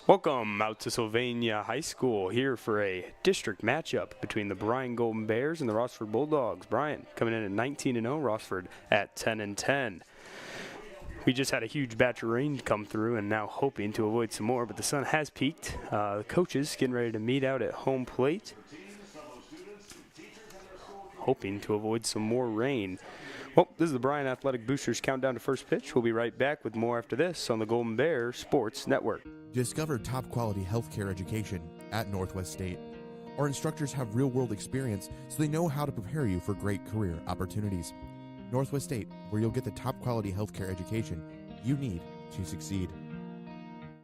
Welcome out to Sylvania High School here for a district matchup between the Bryan Golden Bears and the Rossford Bulldogs. Bryan coming in at 19-0, Rossford at 10-10. We just had a huge batch of rain come through and now hoping to avoid some more, but the sun has peaked. The coaches getting ready to meet out at home plate, hoping to avoid some more rain. Well, this is the Bryan Athletic Boosters countdown to first pitch. We'll be right back with more after this on the Golden Bear Sports Network. Discover top-quality healthcare education at Northwest State. Our instructors have real-world experience, so they know how to prepare you for great career opportunities. Northwest State, where you'll get the top-quality healthcare education you need to succeed.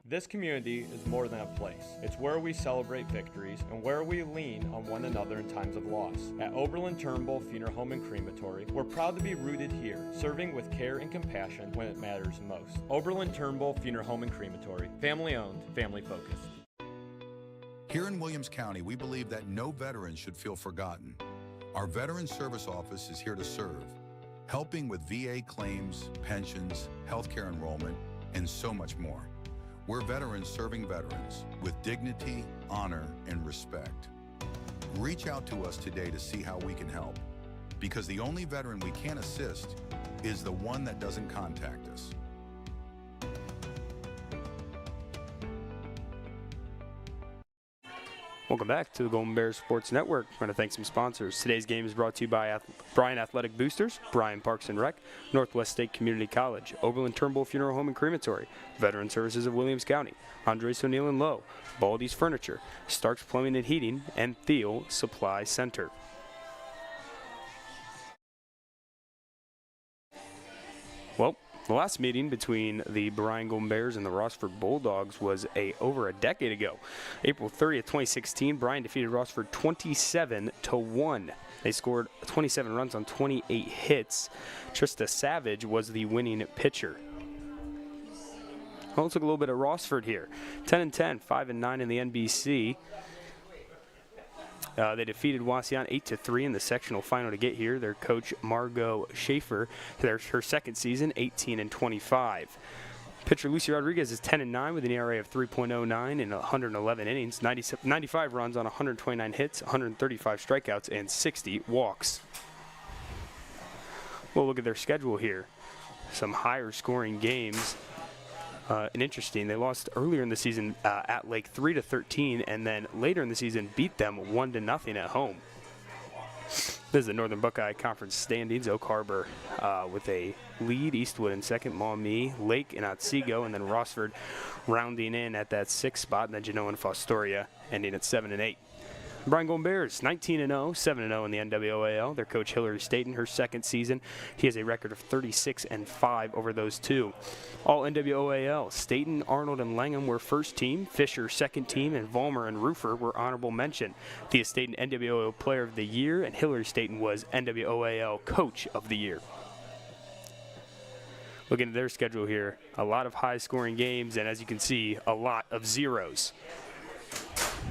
This community is more than a place. It's where we celebrate victories and where we lean on one another in times of loss. At Oberlin-Turnbull Funeral Home and Crematory, we're proud to be rooted here, serving with care and compassion when it matters most. Oberlin-Turnbull Funeral Home and Crematory, family-owned, family-focused. Here in Williams County, we believe that no veteran should feel forgotten. Our Veteran Service Office is here to serve, helping with VA claims, pensions, healthcare enrollment, and so much more. We're veterans serving veterans with dignity, honor, and respect. Reach out to us today to see how we can help, because the only veteran we can assist is the one that doesn't contact us. Welcome back to the Golden Bears Sports Network. We're going to thank some sponsors. Today's game is brought to you by Bryan Athletic Boosters, Bryan Parks and Rec, Northwest State Community College, Oberlin-Turnbull Funeral Home and Crematory, Veteran Services of Williams County, Andres O'Neill and Lowe, Baldy's Furniture, Starks Plumbing and Heating, and Thiel Supply Center. Well, the last meeting between the Bryan Golden Bears and the Rossford Bulldogs was over a decade ago. April 30th, 2016, Bryan defeated Rossford 27-1. They scored 27 runs on 28 hits. Trista Savage was the winning pitcher. Well, let's look a little bit at Rossford here. 10-10, 5-9 in the NBC. They defeated Wauseon 8-3 in the sectional final to get here. Their coach, Margot Schaefer, her second season, 18-25. Pitcher Lucy Rodriguez is 10-9 with an ERA of 3.09 in 111 innings, 95 runs on 129 hits, 135 strikeouts, and 60 walks. We'll look at their schedule here. Some higher scoring games. And interesting, they lost earlier in the season at Lake 3-13, and then later in the season beat them 1-0 at home. This is the Northern Buckeye Conference standings. Oak Harbor with a lead, Eastwood in second, Maumee, Lake, and Otsego, and then Rossford rounding in at that sixth spot, and then Genoa and Fostoria ending at 7-8. Bryan Golden Bears, 19-0, 7-0 in the NWOAL. Their coach, Hillary Staten, her second season. He has a record of 36-5 over those two. All NWOAL, Staten, Arnold, and Langham were first team. Fisher, second team, and Vollmer and Rufer were honorable mention. Thea Staten, NWOAL Player of the Year, and Hillary Staten was NWOAL Coach of the Year. Looking at their schedule here, a lot of high-scoring games, and as you can see, a lot of zeros.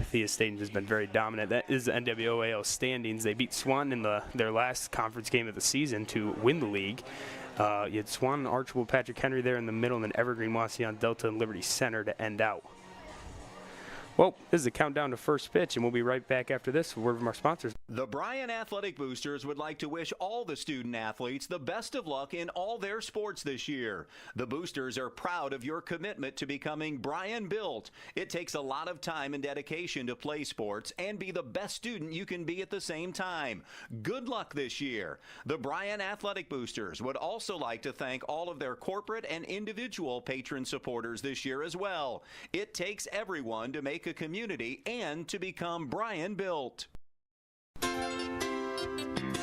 Thea Staten has been very dominant. That is the NWOAL standings. They beat Swan in their last conference game of the season to win the league. You had Swan, Archibald, Patrick Henry there in the middle, and then Evergreen, Wauseon, Delta, and Liberty Center to end out. Well, this is the countdown to first pitch, and we'll be right back after this with a word from our sponsors. The Bryan Athletic Boosters would like to wish all the student athletes the best of luck in all their sports this year. The Boosters are proud of your commitment to becoming Bryan built. It takes a lot of time and dedication to play sports and be the best student you can be at the same time. Good luck this year. The Bryan Athletic Boosters would also like to thank all of their corporate and individual patron supporters this year as well. It takes everyone to make a community and to become Bryan built.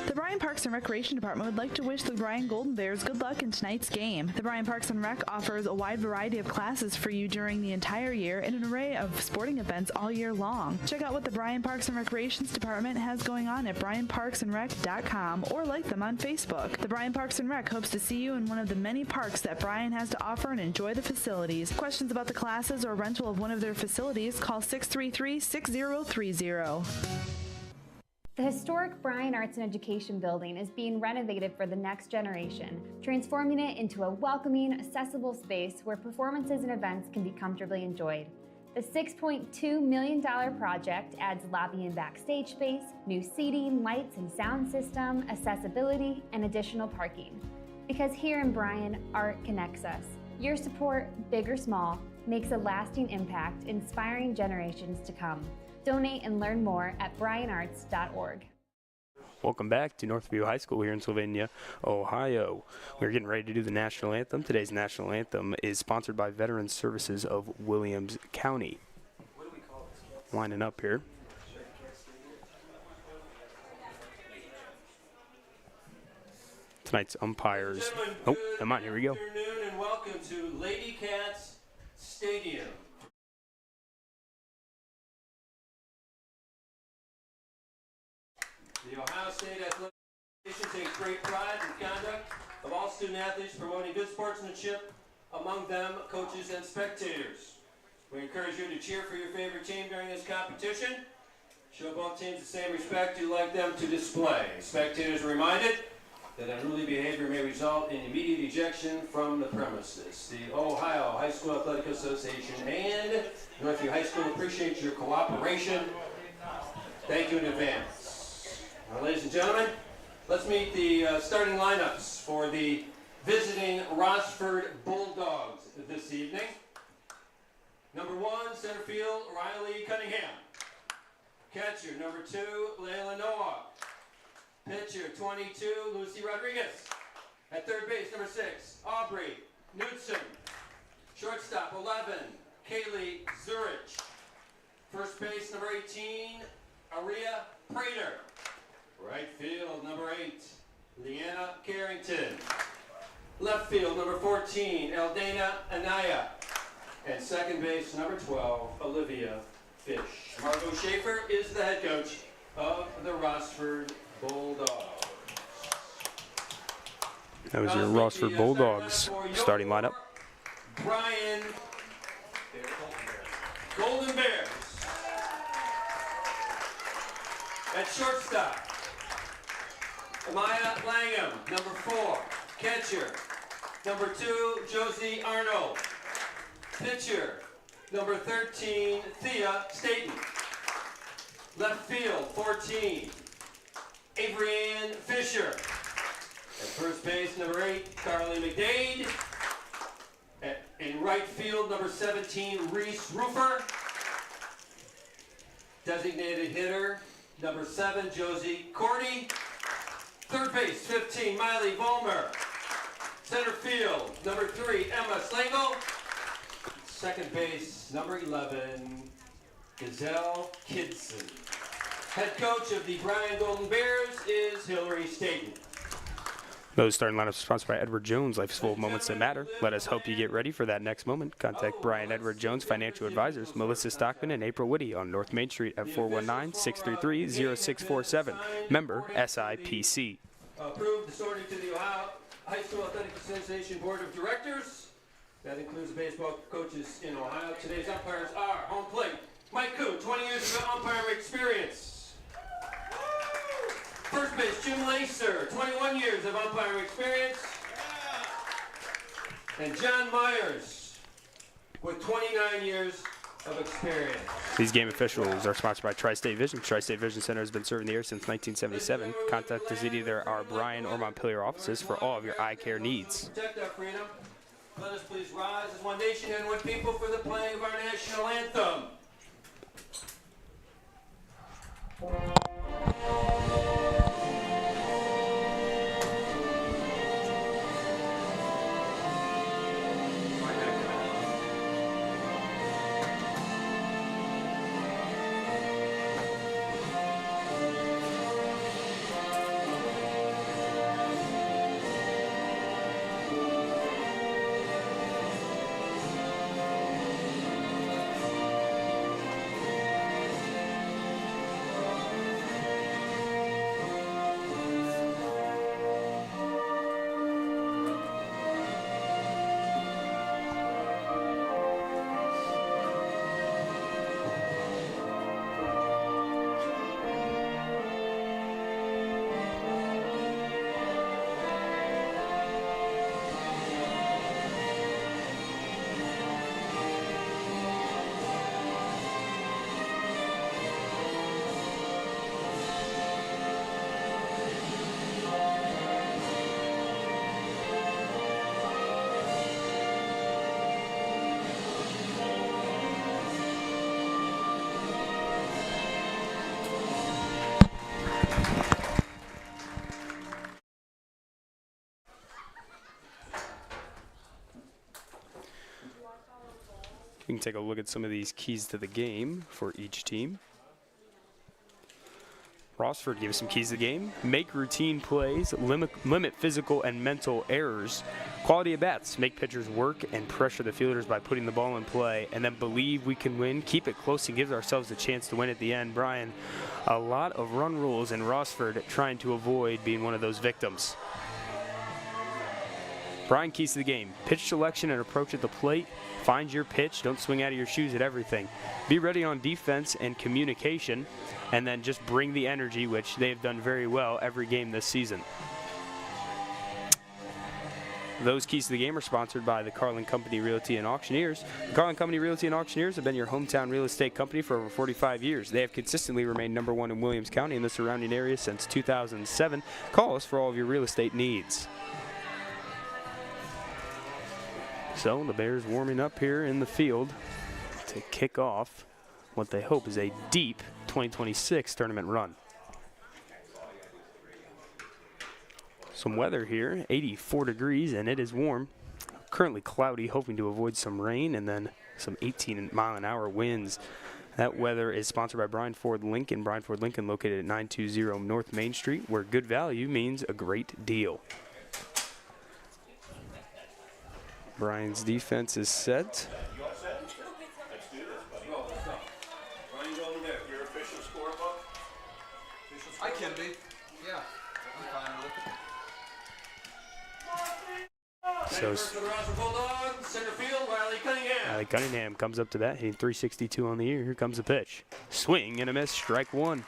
The Bryan Parks and Recreation Department would like to wish the Bryan Golden Bears good luck in tonight's game. The Bryan Parks and Rec offers a wide variety of classes for you during the entire year and an array of sporting events all year long. Check out what the Bryan Parks and Recreations Department has going on at bryanparksandrec.com or like them on Facebook. The Bryan Parks and Rec hopes to see you in one of the many parks that Bryan has to offer and enjoy the facilities. Questions about the classes or rental of one of their facilities, call 633-6030. The historic Bryan Arts and Education building is being renovated for the next generation, transforming it into a welcoming, accessible space where performances and events can be comfortably enjoyed. The $6.2 million project adds lobby and backstage space, new seating, lights and sound system, accessibility, and additional parking. Because here in Bryan, art connects us. Your support, big or small, makes a lasting impact, inspiring generations to come. Donate and learn more at bryanarts.org. Welcome back to Northview High School here in Sylvania, Ohio. We're getting ready to do the national anthem. Today's national anthem is sponsored by Veterans Services of Williams County. Lining up here. Tonight's umpires. Oh, come on, here we go. Good afternoon and welcome to Lady Cats Stadium. The Ohio State Athletic Association takes great pride in the conduct of all student athletes, promoting good sportsmanship among them, coaches, and spectators. We encourage you to cheer for your favorite team during this competition. Show both teams the same respect you'd like them to display. Spectators are reminded that unruly behavior may result in immediate ejection from the premises. The Ohio High School Athletic Association and Northview High School appreciate your cooperation. Thank you in advance. Now, ladies and gentlemen, let's meet the starting lineups for the visiting Rossford Bulldogs this evening. Number 1, center field, Riley Cunningham. Catcher, number 2, Layla Noah. Pitcher, 22, Lucy Rodriguez. At third base, number 6, Aubrey Knudsen. Shortstop, 11, Kaylee Zurich. First base, number 18, Aria Prater. Right field, number 8, Leanna Carrington. Left field, number 14, Eldana Anaya. And second base, number 12, Olivia Fish. Margot Schaefer is the head coach of the Rossford Bulldogs. That was your Rossford Bulldogs starting lineup. Bryan Golden Bears. At shortstop, Amaya Langham, number 4. Catcher, number 2, Josie Arnold. Pitcher, number 13, Thea Staten. Left field, 14, Avery Ann Fisher. At first base, number 8, Carly McDade. In right field, number 17, Reese Roofer. Designated hitter, number 7, Josie Cordy. Third base, 15, Miley Vollmer. Center field, number 3, Emma Slangle. Second base, number 11, Gazelle Kidson. Head coach of the Bryan Golden Bears is Hillary Staten. Those starting lineups are sponsored by Edward Jones. Life's full of moments that matter. Let us help you get ready for that next moment. Contact Bryan Edward Jones Financial Advisors, Melissa Stockman and April Whitty on North Main Street at 419-633-0647. Member SIPC. Approved according to the Ohio High School Athletic Association Board of Directors. That includes the baseball coaches in Ohio. Today's umpires are home plate, Mike Kuhn, 20 years of umpiring experience. First base, Jim Lacer, 21 years of umpiring experience. And John Myers, with 29 years of experience. These game officials are sponsored by Tri-State Vision. Tri-State Vision Center has been serving the area since 1977. Contact us at either our Bryan or Montpelier offices for all of your eye care needs. Protect our freedom. Let us please rise as one nation and one people for the playing of our national anthem. We can take a look at some of these keys to the game for each team. Rossford gave us some keys to the game. Make routine plays, limit physical and mental errors. Quality at bats, make pitchers work and pressure the fielders by putting the ball in play, and then believe we can win. Keep it close and give ourselves a chance to win at the end. Bryan, a lot of run rules in Rossford, trying to avoid being one of those victims. Bryan, keys to the game. Pitch selection and approach at the plate. Find your pitch. Don't swing out of your shoes at everything. Be ready on defense and communication. And then just bring the energy, which they have done very well every game this season. Those keys to the game are sponsored by the Carlin Company Realty and Auctioneers. The Carlin Company Realty and Auctioneers have been your hometown real estate company for over 45 years. They have consistently remained #1 in Williams County and the surrounding area since 2007. Call us for all of your real estate needs. So the Bears warming up here in the field to kick off what they hope is a deep 2026 tournament run. Some weather here, 84 degrees, and it is warm. Currently cloudy, hoping to avoid some rain and then some 18-mile-an-hour winds. That weather is sponsored by Bryan Ford Lincoln. Bryan Ford Lincoln, located at 920 North Main Street, where good value means a great deal. Bryan's defense is set. You all set? Let's do this, buddy. Well, let's go. Bryan, go over there. Your official scorebook? I can be. Yeah, I'm fine with it. So For the Rossford Bulldogs, center field, Riley Cunningham. Riley Cunningham comes up to bat, hitting .362 on the year. Here comes the pitch. Swing and a miss, strike one.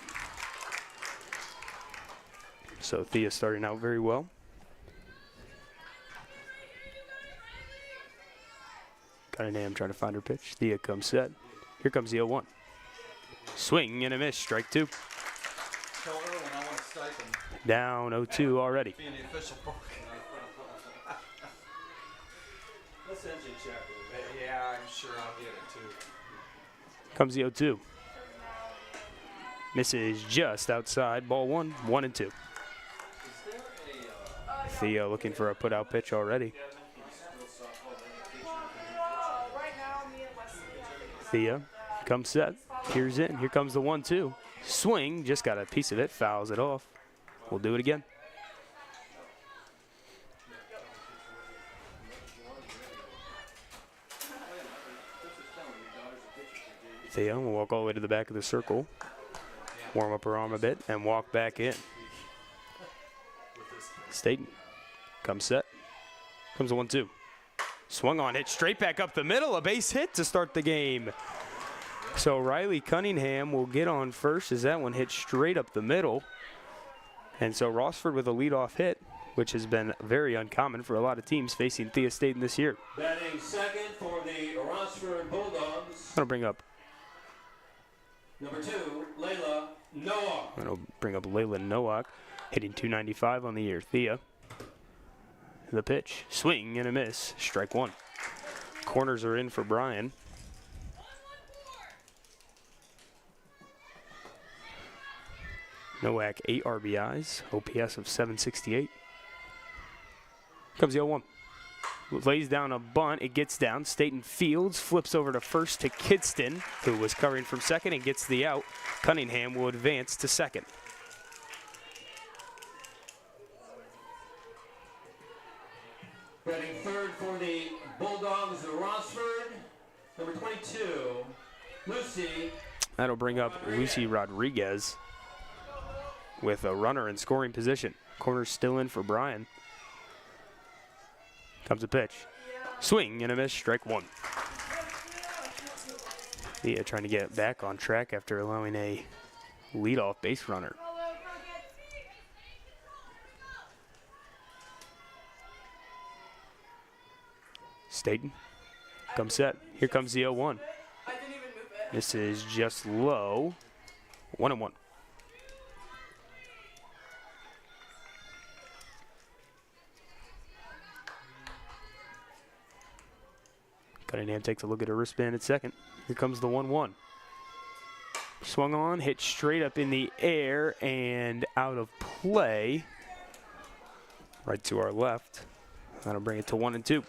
So Thea starting out very well. Cunningham trying to find her pitch. Thea comes set. Here comes the 0-1. Swing and a miss, strike two. Tell Erwin I want a stipend. Down 0-2 already. Being the official park. Let's send you a check. Yeah, I'm sure I'll get it too. Comes the 0-2. Misses just outside. Ball one, 1-2. Thea looking for a put-out pitch already. Thea comes set. Here's in. Here comes the 1-2. Swing. Just got a piece of it. Fouls it off. We'll do it again. Thea will walk all the way to the back of the circle. Warm up her arm a bit and walk back in. Staten comes set. Comes the 1-2. Swung on it, straight back up the middle, a base hit to start the game. So Riley Cunningham will get on first as that one hit straight up the middle. And so Rossford with a leadoff hit, which has been very uncommon for a lot of teams facing Thea Staten this year. Batting second for the Rossford Bulldogs. I'll bring up Number 2, Layla Noah. Layla Nowak, hitting .295 on the year. Thea. The pitch, swing and a miss, strike one. Corners are in for Bryan. Nowak 8 RBIs, OPS of 768. Comes the 0-1. Lays down a bunt, it gets down. Staten fields, flips over to first to Kidston, who was covering from second and gets the out. Cunningham will advance to second. Batting third for the Bulldogs of Rossford, number 22, Lucy. That'll bring up Lucy Rodriguez with a runner in scoring position. Corner's still in for Bryan. Comes a pitch. Swing and a miss, strike one. Thea trying to get back on track after allowing a leadoff base runner. Staten comes set. Here comes the 0-1. This is just low. 1-1. Cunningham takes a look at her wristband at second. Here comes the 1-1. Swung on, hit straight up in the air and out of play. Right to our left. That'll bring it to 1-2.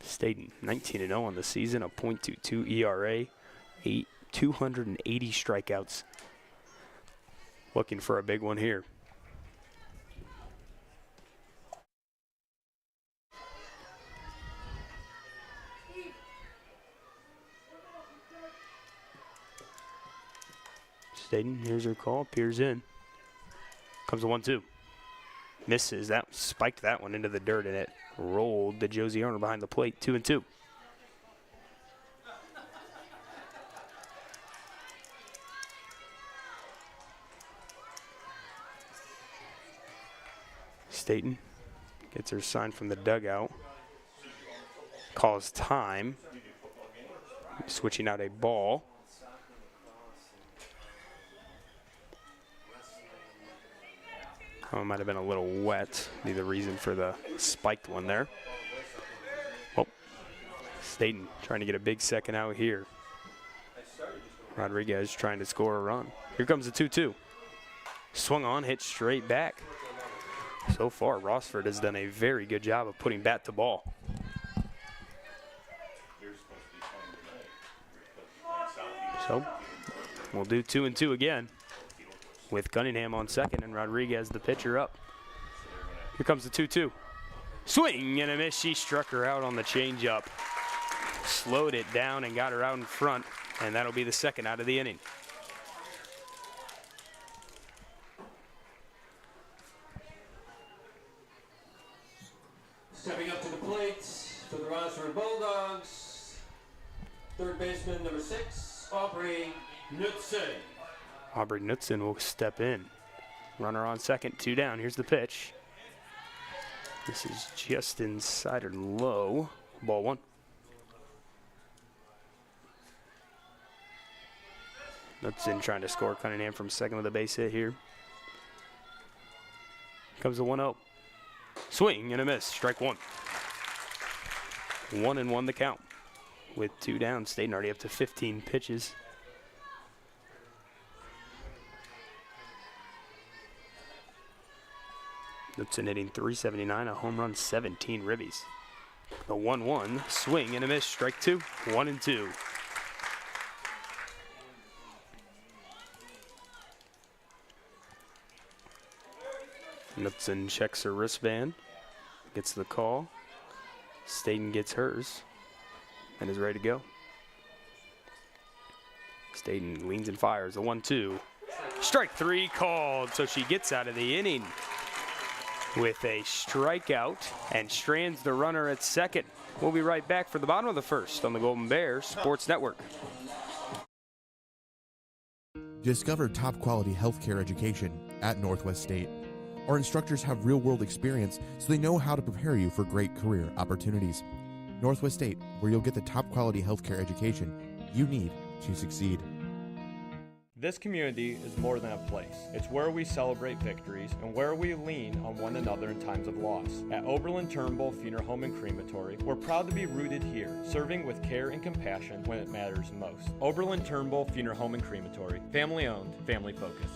Staten 19-0 on the season, a .22 ERA, 280 strikeouts. Looking for a big one here. Staten, here's her call, peers in. Comes a 1-2. Misses, that spiked that one into the dirt, and it rolled to Josie Arnold behind the plate, 2-2. Staten gets her sign from the dugout. Calls time. Switching out a ball. Oh, it might have been a little wet. Be the reason for the spiked one there. Oh, Staten trying to get a big second out here. Rodriguez trying to score a run. Here comes the 2-2. Swung on, hit straight back. So far, Rossford has done a very good job of putting bat to ball. So we'll do 2-2 again, with Cunningham on second and Rodriguez the pitcher up. Here comes the 2-2. Swing and a miss. She struck her out on the changeup. Slowed it down and got her out in front, and that'll be the second out of the inning. Stepping up to the plate for the Rossford Bulldogs, third baseman number 6, Aubrey Knutson. Aubrey Knutson will step in. Runner on second, 2 down. Here's the pitch. This is just inside or low. Ball 1. Knutson trying to score. Cunningham from second with a base hit here. Comes the 1-0. Swing and a miss. Strike 1. 1-1 the count. With 2 down, Staten already up to 15 pitches. Knutson hitting .379, a home run, 17 ribbies. The 1-1, swing and a miss, strike 2, 1-2. Knutson checks her wristband, gets the call. Staten gets hers and is ready to go. Staten leans and fires, the 1-2. Strike 3 called, so she gets out of the inning with a strikeout and strands the runner at second. We'll be right back for the bottom of the first on the Golden Bears Sports Network. Discover top quality healthcare education at Northwest State. Our instructors have real-world experience, so they know how to prepare you for great career opportunities. Northwest State, where you'll get the top quality healthcare education you need to succeed. This community is more than a place. It's where we celebrate victories and where we lean on one another in times of loss. At Oberlin-Turnbull Funeral Home and Crematory, we're proud to be rooted here, serving with care and compassion when it matters most. Oberlin-Turnbull Funeral Home and Crematory, family owned, family focused.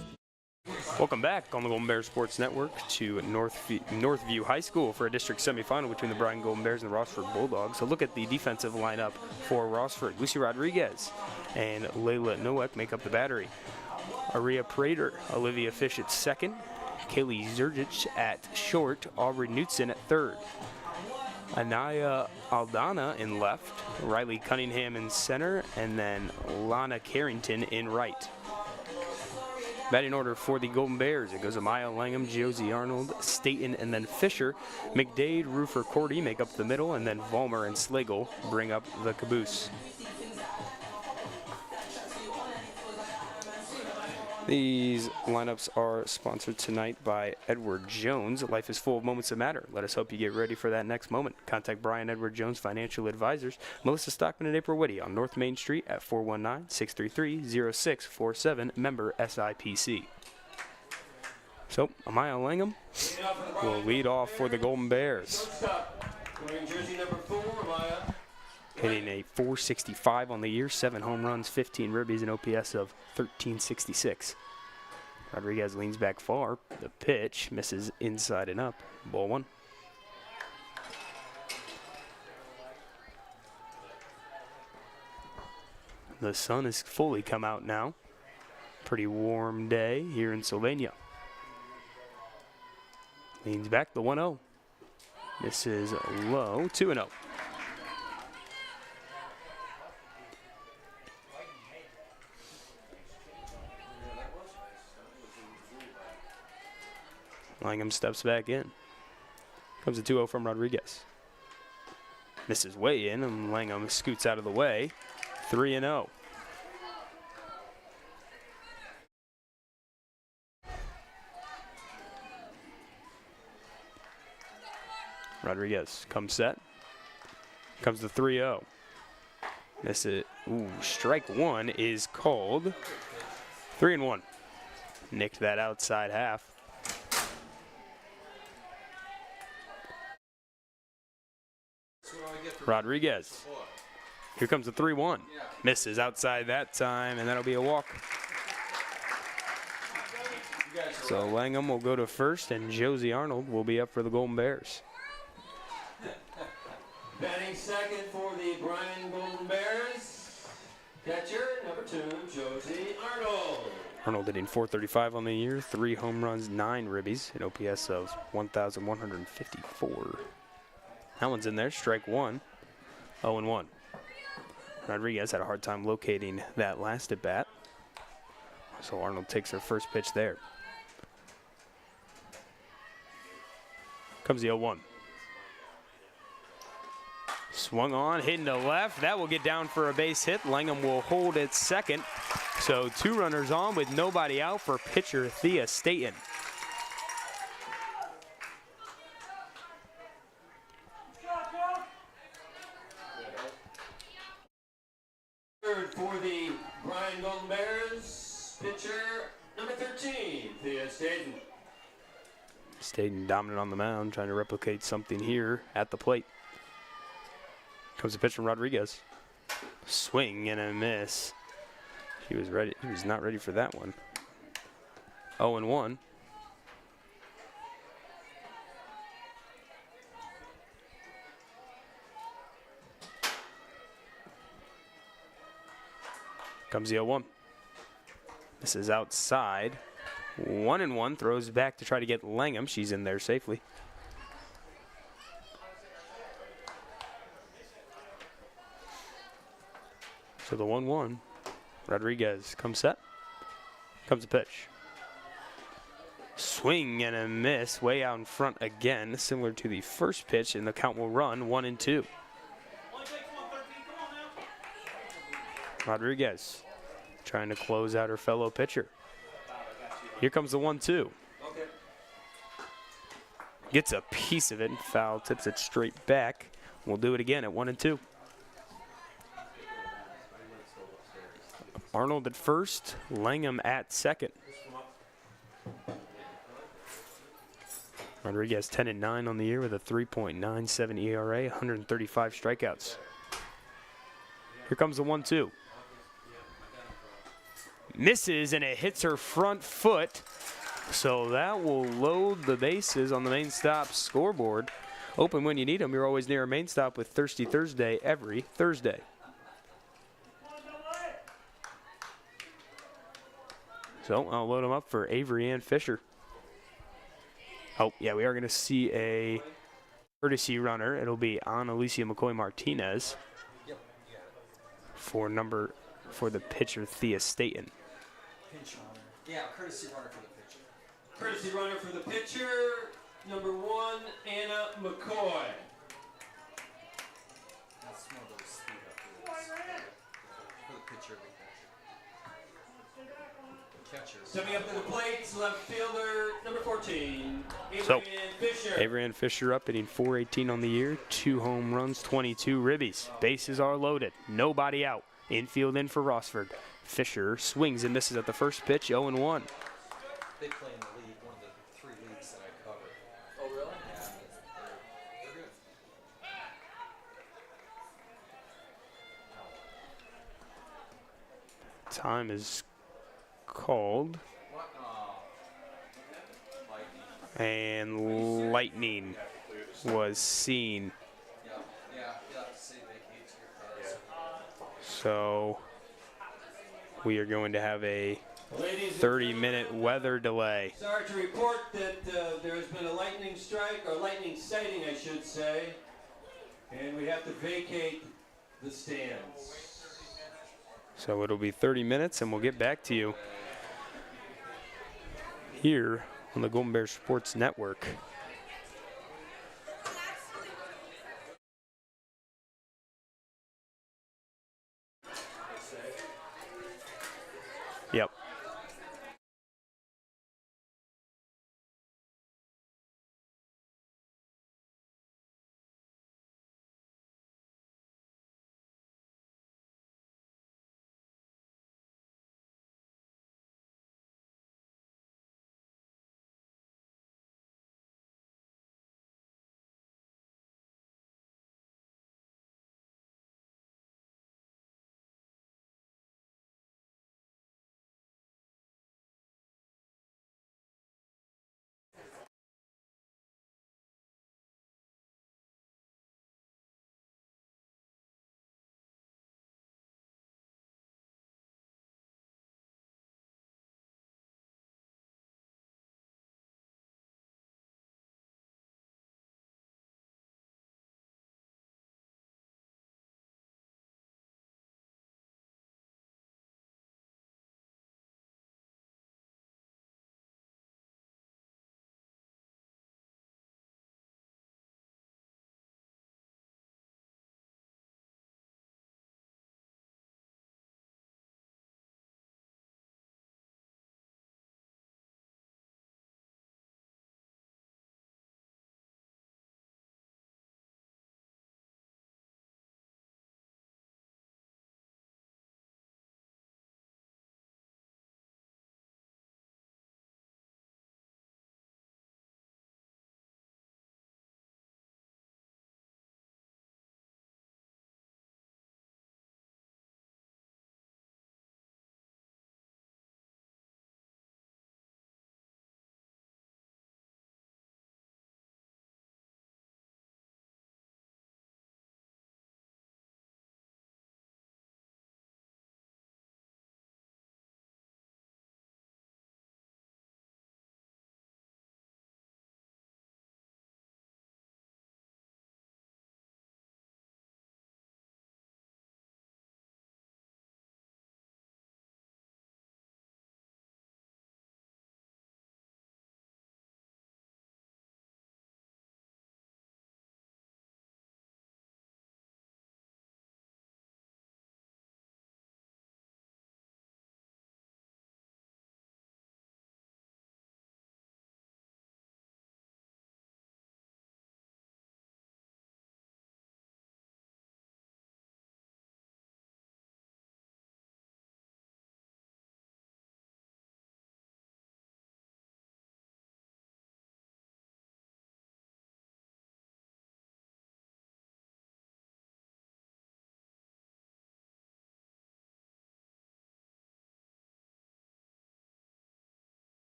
Welcome back on the Golden Bears Sports Network to Northview High School for a district semifinal between the Bryan Golden Bears and the Rossford Bulldogs. So look at the defensive lineup for Rossford. Lucy Rodriguez and Layla Nowak make up the battery. Aria Prater, Olivia Fish at second, Kaylee Zergic at short, Aubrey Knutson at third. Anaya Aldana in left, Riley Cunningham in center, and then Lana Carrington in right. Batting order for the Golden Bears, it goes Amaya Langham, Josie Arnold, Staten, and then Fisher. McDade, Roofer, Cordy make up the middle, and then Vollmer and Slagle bring up the caboose. These lineups are sponsored tonight by Edward Jones. Life is full of moments that matter. Let us help you get ready for that next moment. Contact Bryan Edward Jones Financial Advisors, Melissa Stockman and April Whitty on North Main Street at 419-633-0647, member SIPC. So, Amaya Langham will lead off for the Golden Bears. Wearing jersey number 4, Amaya. Hitting a .465 on the year, 7 home runs, 15 ribbies, and OPS of .1366. Rodriguez leans back far. The pitch misses inside and up. Ball 1. The sun has fully come out now. Pretty warm day here in Sylvania. Leans back, the 1-0. This is low, 2-0. Langham steps back in. Comes a 2-0 from Rodriguez. Misses way in, and Langham scoots out of the way. 3-0. Rodriguez comes set. Comes the 3-0. This is, strike one is called. 3-1. Nicked that outside half. Rodriguez. Here comes the 3-1. Misses outside that time, and that'll be a walk. So Langham will go to first, and Josie Arnold will be up for the Golden Bears. Batting second for the Bryan Golden Bears, catcher number 2, Josie Arnold. Arnold hitting .435 on the year, 3 home runs, 9 ribbies, an OPS of 1,154. That one's in there, strike one, 0-1. Rodriguez had a hard time locating that last at bat, so Arnold takes her first pitch there. Comes the 0-1. Swung on, hitting to left. That will get down for a base hit. Langham will hold at second. So 2 runners on with nobody out for pitcher Thea Staten. Third for the Bryan Golden Bears, pitcher number 13, Thea Staten. Staten dominant on the mound, trying to replicate something here at the plate. Comes a pitch from Rodriguez. Swing and a miss. He was ready. He was not ready for that one. 0-1. Comes the 0-1. This is outside. 1-1. Throws back to try to get Langham. She's in there safely. So the 1-1. Rodriguez comes set. Comes a pitch. Swing and a miss. Way out in front again. Similar to the first pitch, and the count will run 1-2. Rodriguez trying to close out her fellow pitcher. Here comes the 1-2. Gets a piece of it and foul tips it straight back. We'll do it again at 1-2. Arnold at first, Langham at second. Rodriguez 10-9 on the year with a 3.97 ERA, 135 strikeouts. Here comes the 1-2. Misses, and it hits her front foot. So that will load the bases on the main stop scoreboard. Open when you need them. You're always near a main stop with Thirsty Thursday every Thursday. So I'll load them up for Avery Ann Fisher. Oh, yeah, we are going to see a courtesy runner. It'll be on Alicia McCoy Martinez for the pitcher Thea Staten. Yeah, courtesy runner for the pitcher. Courtesy runner for the pitcher, number 1, Anna McCoy. That's one of those speed up for the pitcher. Catcher. Stepping up to the plate, left fielder, number 14, So, Avery Ann Fisher. Avery Ann Fisher up, hitting .418 on the year, 2 home runs, 22 ribbies. Bases are loaded, nobody out. Infield in for Rossford. Fisher swings and misses at the first pitch, 0-1. They play in the league, one of the 3 leagues that I cover. Oh, really? Yeah, they're good. Time is called. And lightning was seen. Yeah, you have to say vacates your cards. So we are going to have a 30-minute weather delay. Sorry to report that there has been a lightning strike, or lightning sighting, I should say, and we have to vacate the stands. So it'll be 30 minutes, and we'll get back to you here on the Golden Bear Sports Network. Yep.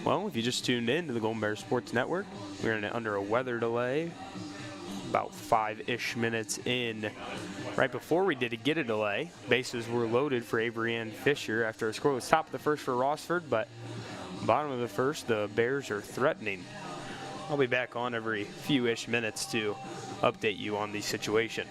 Well, if you just tuned in to the Golden Bears Sports Network, we're under a weather delay, about 5-ish minutes in. Right before we did get a delay, bases were loaded for Avery and Fisher after a scoreless top of the first for Rossford, but bottom of the first, the Bears are threatening. I'll be back on every few-ish minutes to update you on the situation.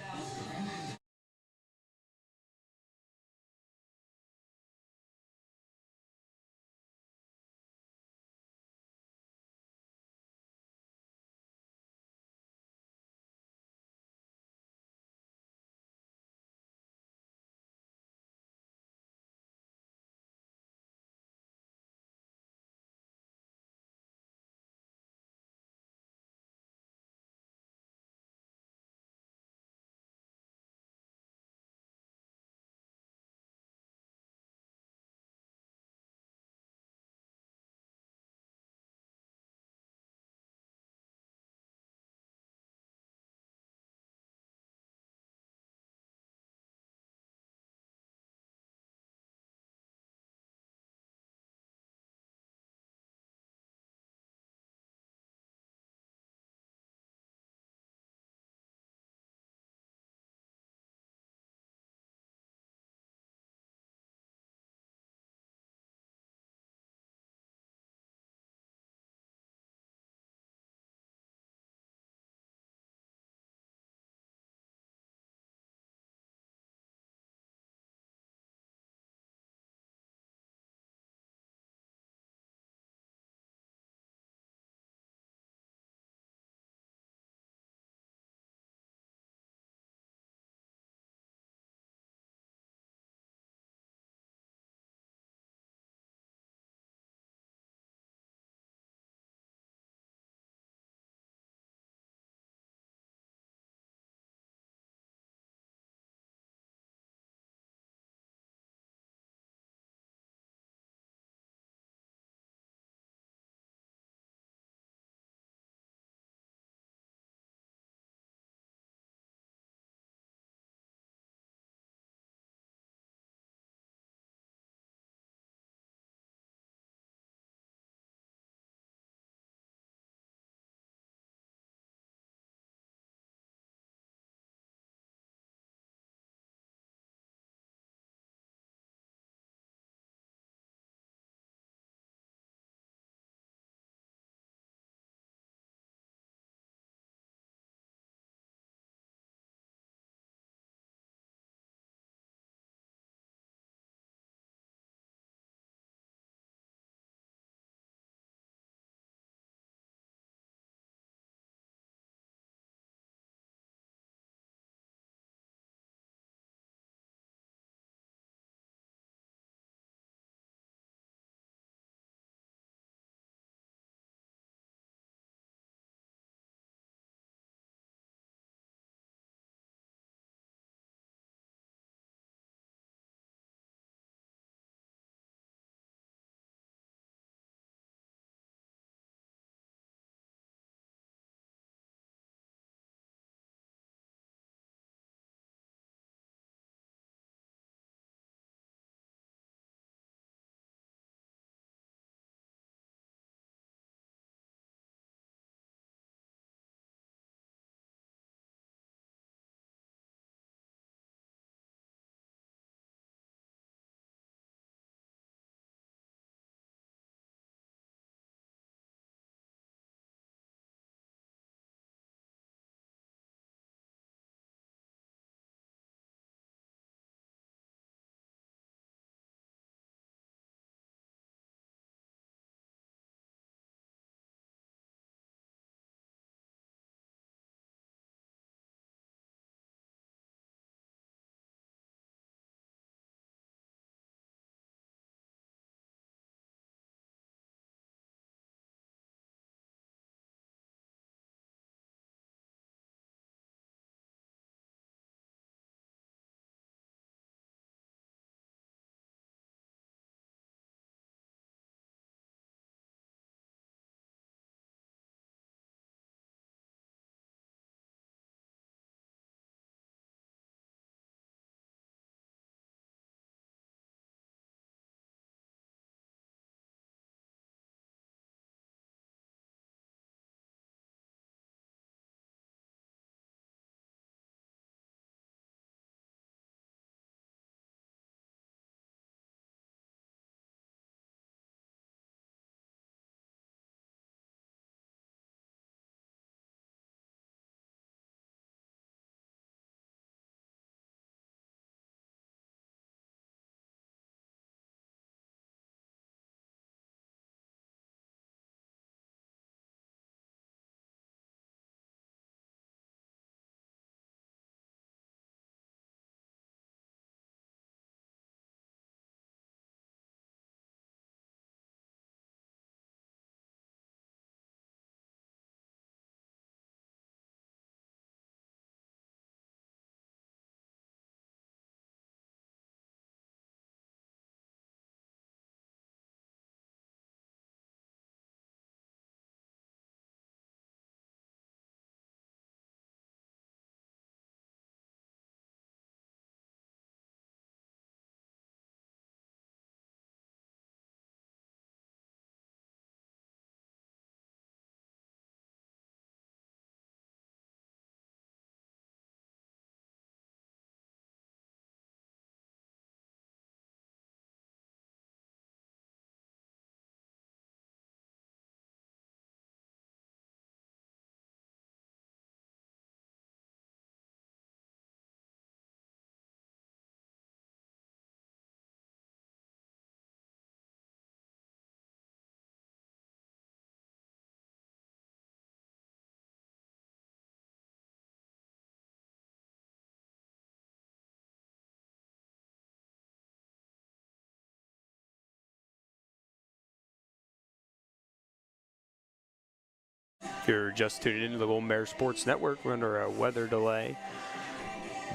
If you're just tuning into the Golden Bear Sports Network, we're under a weather delay.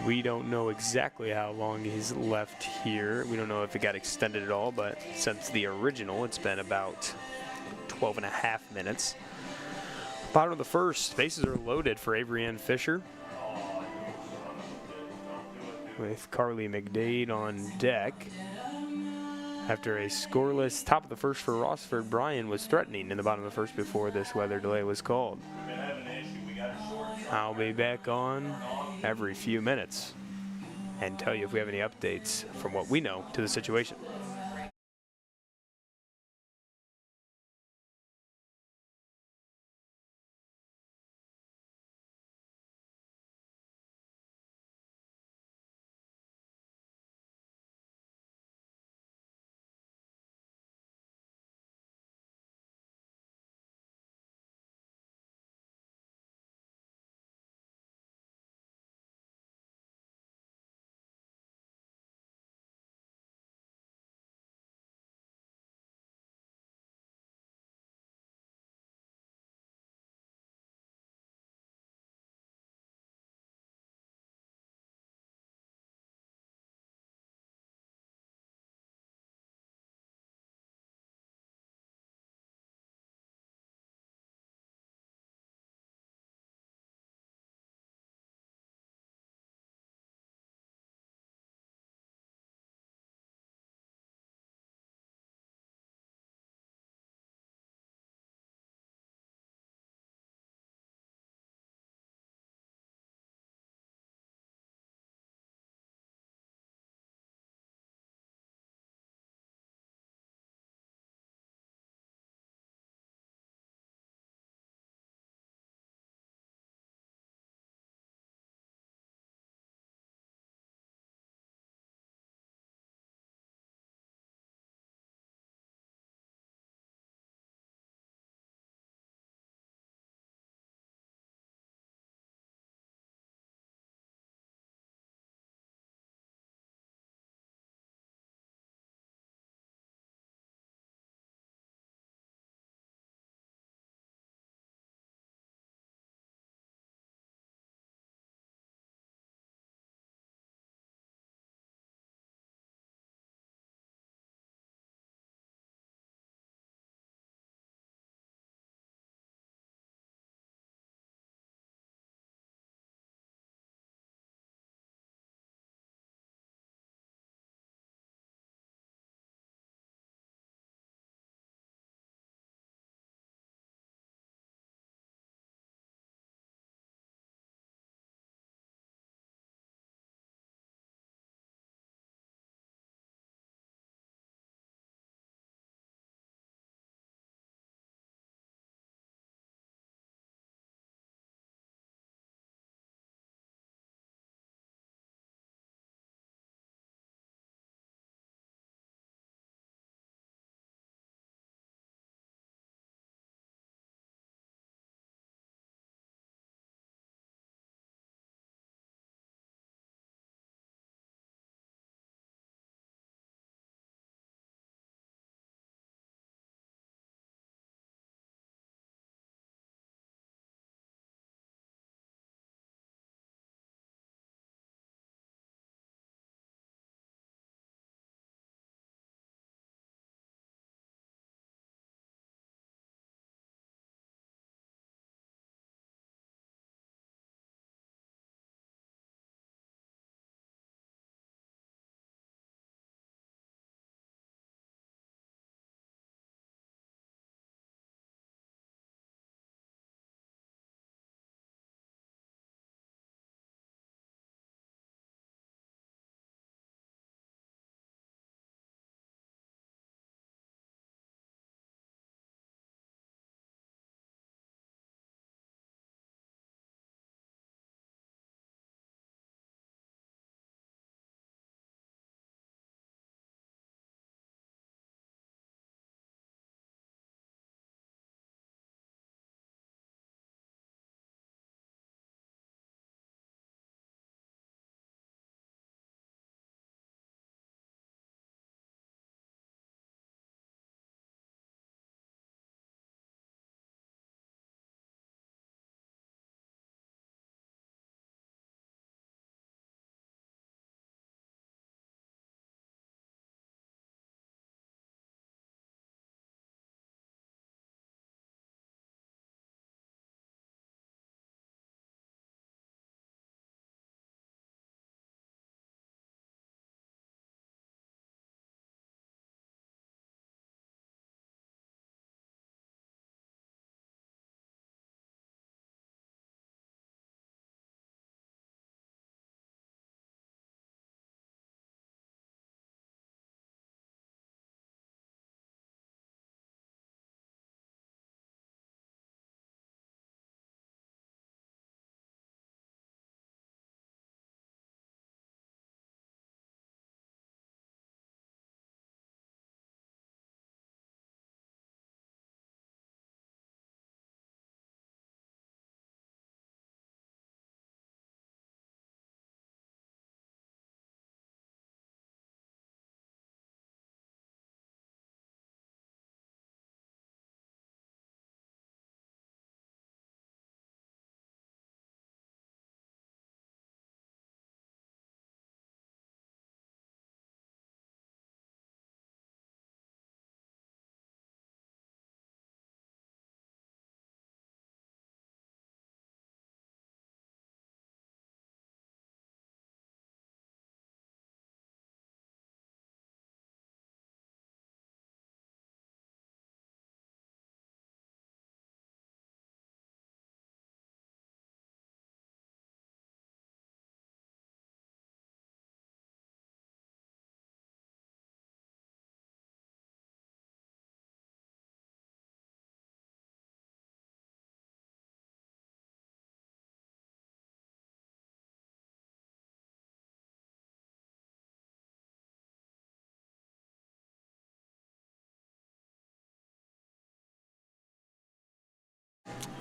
We don't know exactly how long he's left here. We don't know if it got extended at all, but since the original, it's been about 12 and a half minutes. Bottom of the first, bases are loaded for Avery Ann Fisher, with Carly McDade on deck. After a scoreless top of the first for Rossford, Bryan was threatening in the bottom of the first before this weather delay was called. I'll be back on every few minutes and tell you if we have any updates from what we know to the situation.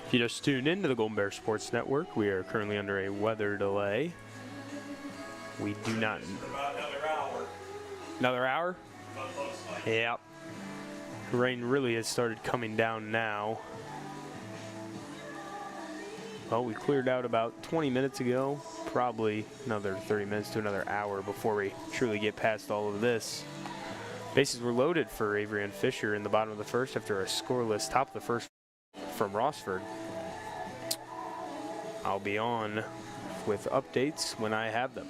If you just tuned into the Golden Bear Sports Network, we are currently under a weather delay. We do not. About another hour. Another hour? Looks like. Yep. Rain really has started coming down now. Well, we cleared out about 20 minutes ago. Probably another 30 minutes to another hour before we truly get past all of this. Bases were loaded for Avery and Fisher in the bottom of the first after a scoreless top of the first from Rossford. I'll be on with updates when I have them.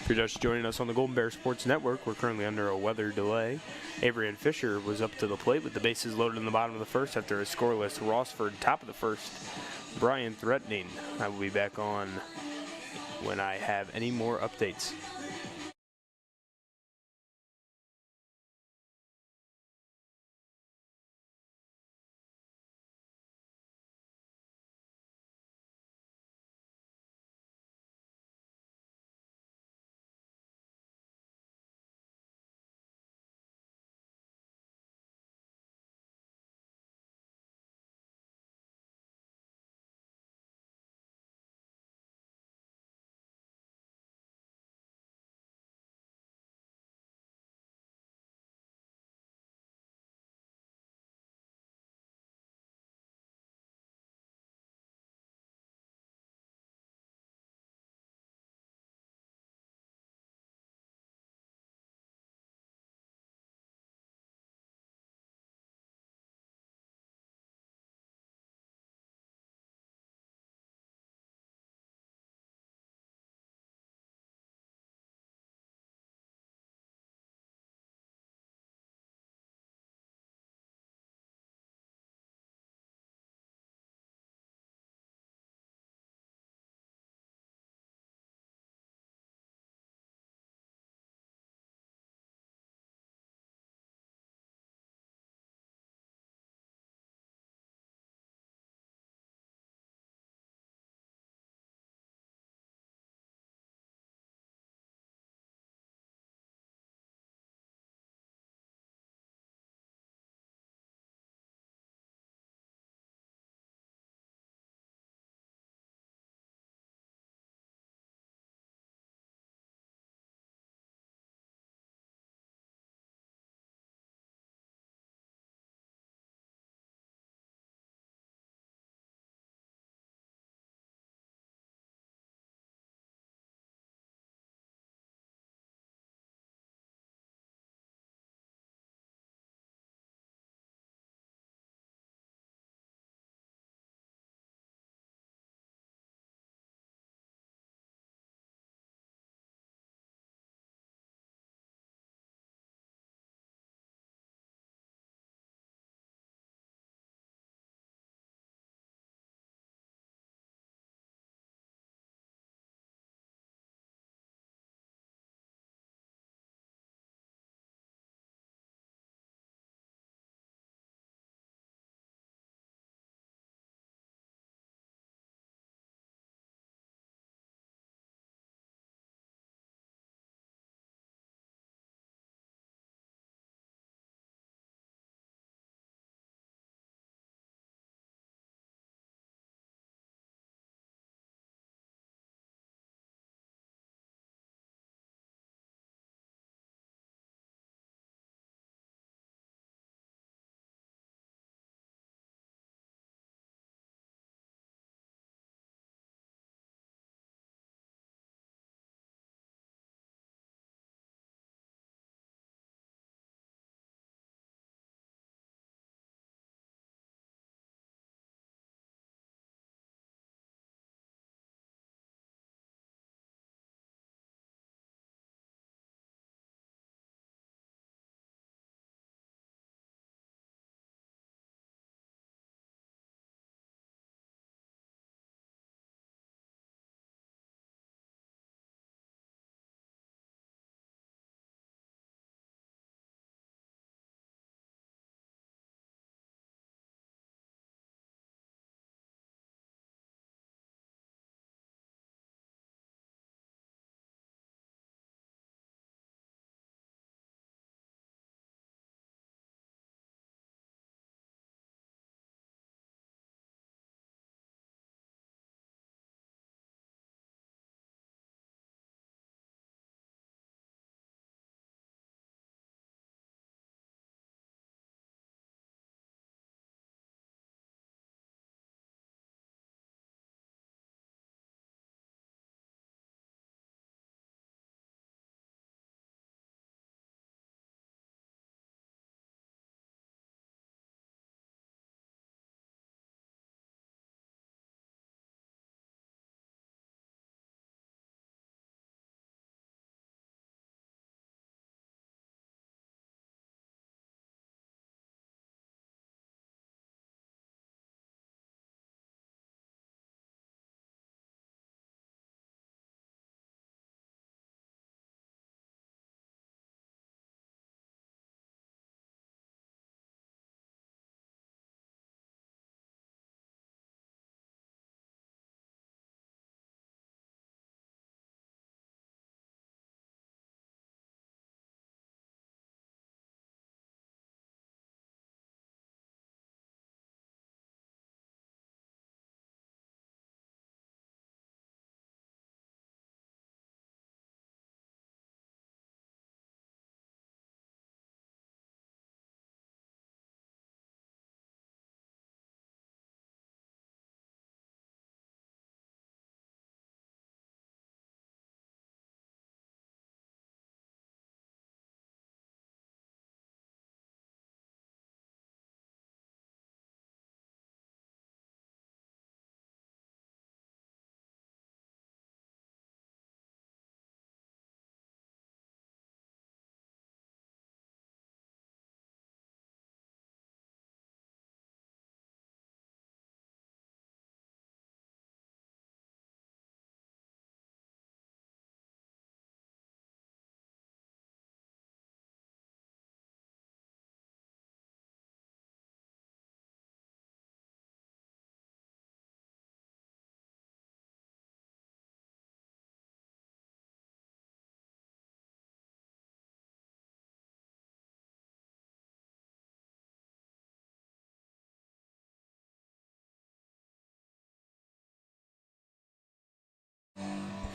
If you're just joining us on the Golden Bear Sports Network, we're currently under a weather delay. Avery and Fisher was up to the plate with the bases loaded in the bottom of the first after a scoreless Rossford top of the first. Bryan threatening. I will be back on when I have any more updates.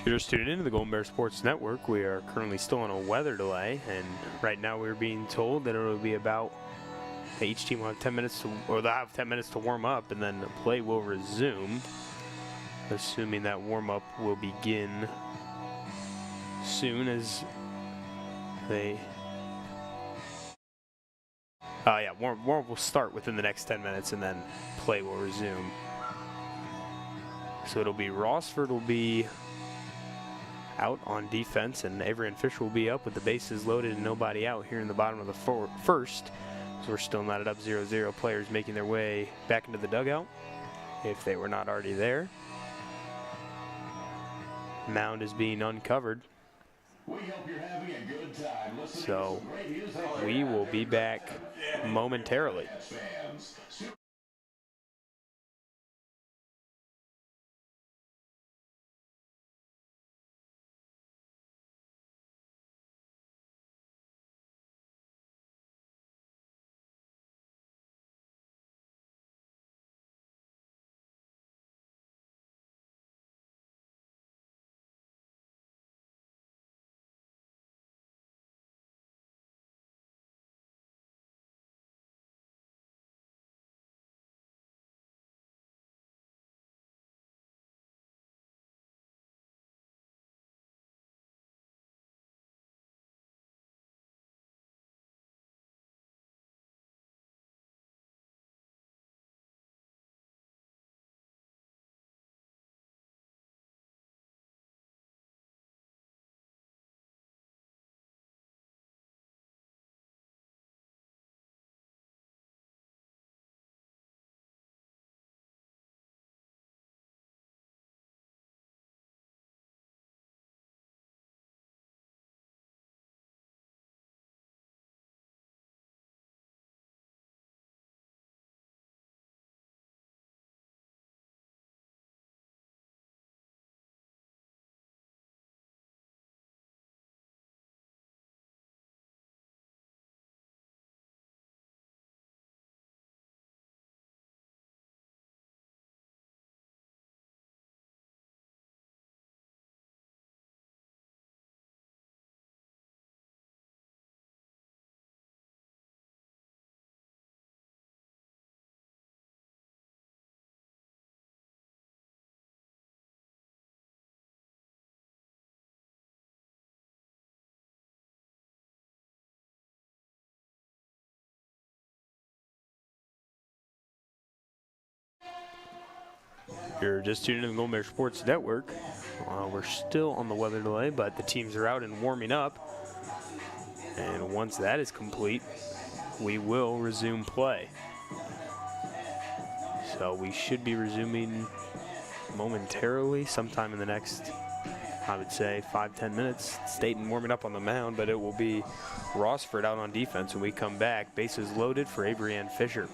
If you're just tuning into the Golden Bear Sports Network, we are currently still on a weather delay, and right now we're being told that it will be about each team will have 10 minutes they'll have 10 minutes to warm up, and then play will resume, assuming that warm-up will begin soon as they warm-up will start within the next 10 minutes, and then play will resume. So it'll be Rossford will be out on defense, and Avery and Fisher will be up with the bases loaded and nobody out here in the bottom of the first. So we're still knotted up 0-0. Players making their way back into the dugout if they were not already there. Mound is being uncovered. So we will be back momentarily. You're just tuning in the Golden Bear Sports Network. We're still on the weather delay, but the teams are out and warming up. And once that is complete, we will resume play. So we should be resuming momentarily, sometime in the next, I would say, 5-10 minutes. Staten warming up on the mound, but it will be Rossford out on defense when we come back. Bases loaded for Avery and Fisher.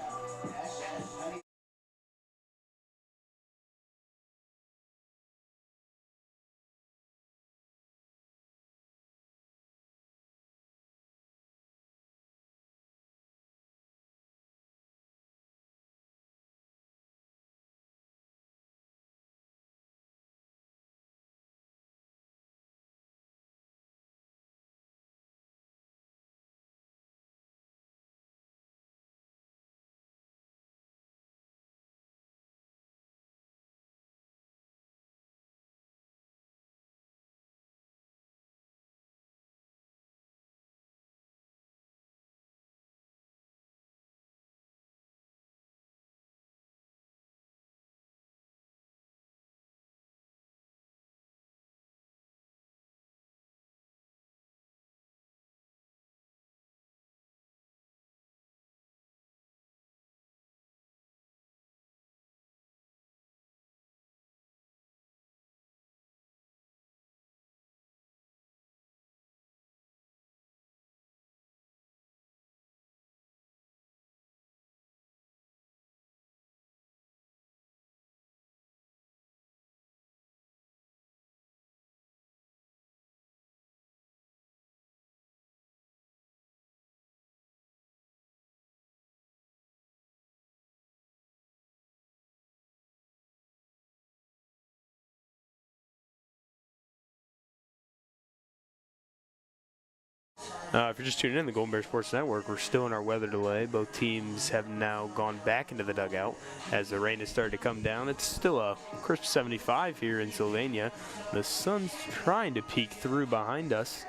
If you're just tuning in, the Golden Bear Sports Network, we're still in our weather delay. Both teams have now gone back into the dugout as the rain has started to come down. It's still a crisp 75 here in Sylvania. The sun's trying to peek through behind us.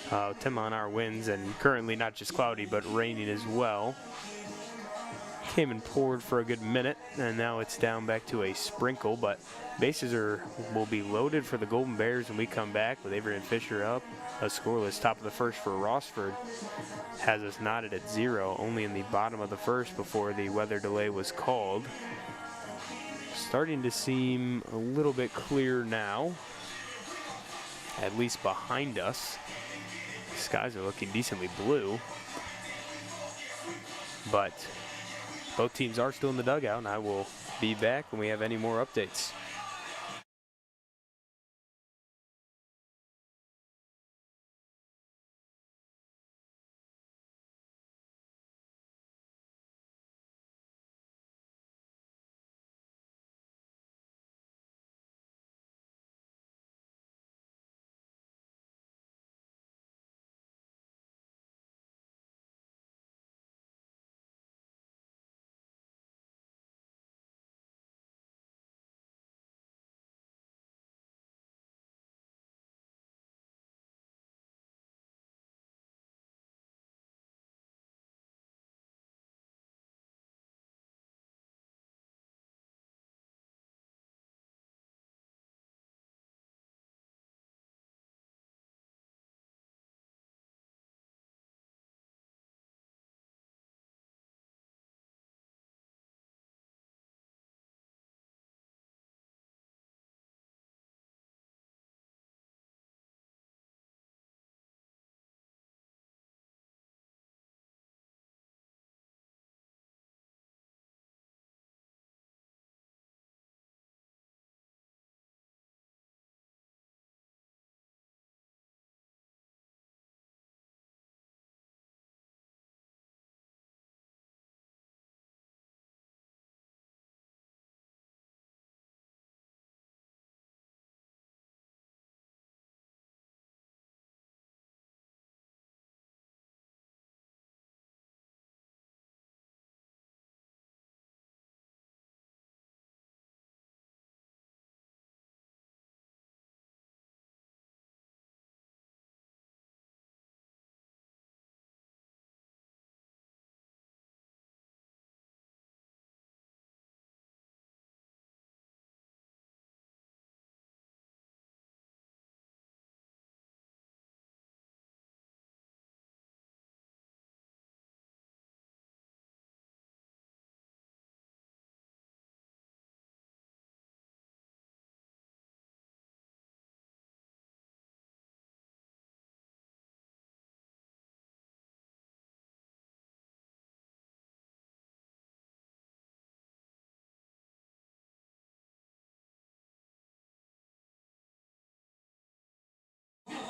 10-mile-an-hour winds, and currently not just cloudy, but raining as well. Came and poured for a good minute, and now it's down back to a sprinkle, but bases will be loaded for the Golden Bears when we come back with Avery and Fisher up. A scoreless top of the first for Rossford has us knotted at 0, only in the bottom of the first before the weather delay was called. Starting to seem a little bit clear now, at least behind us. The skies are looking decently blue, but both teams are still in the dugout, and I will be back when we have any more updates.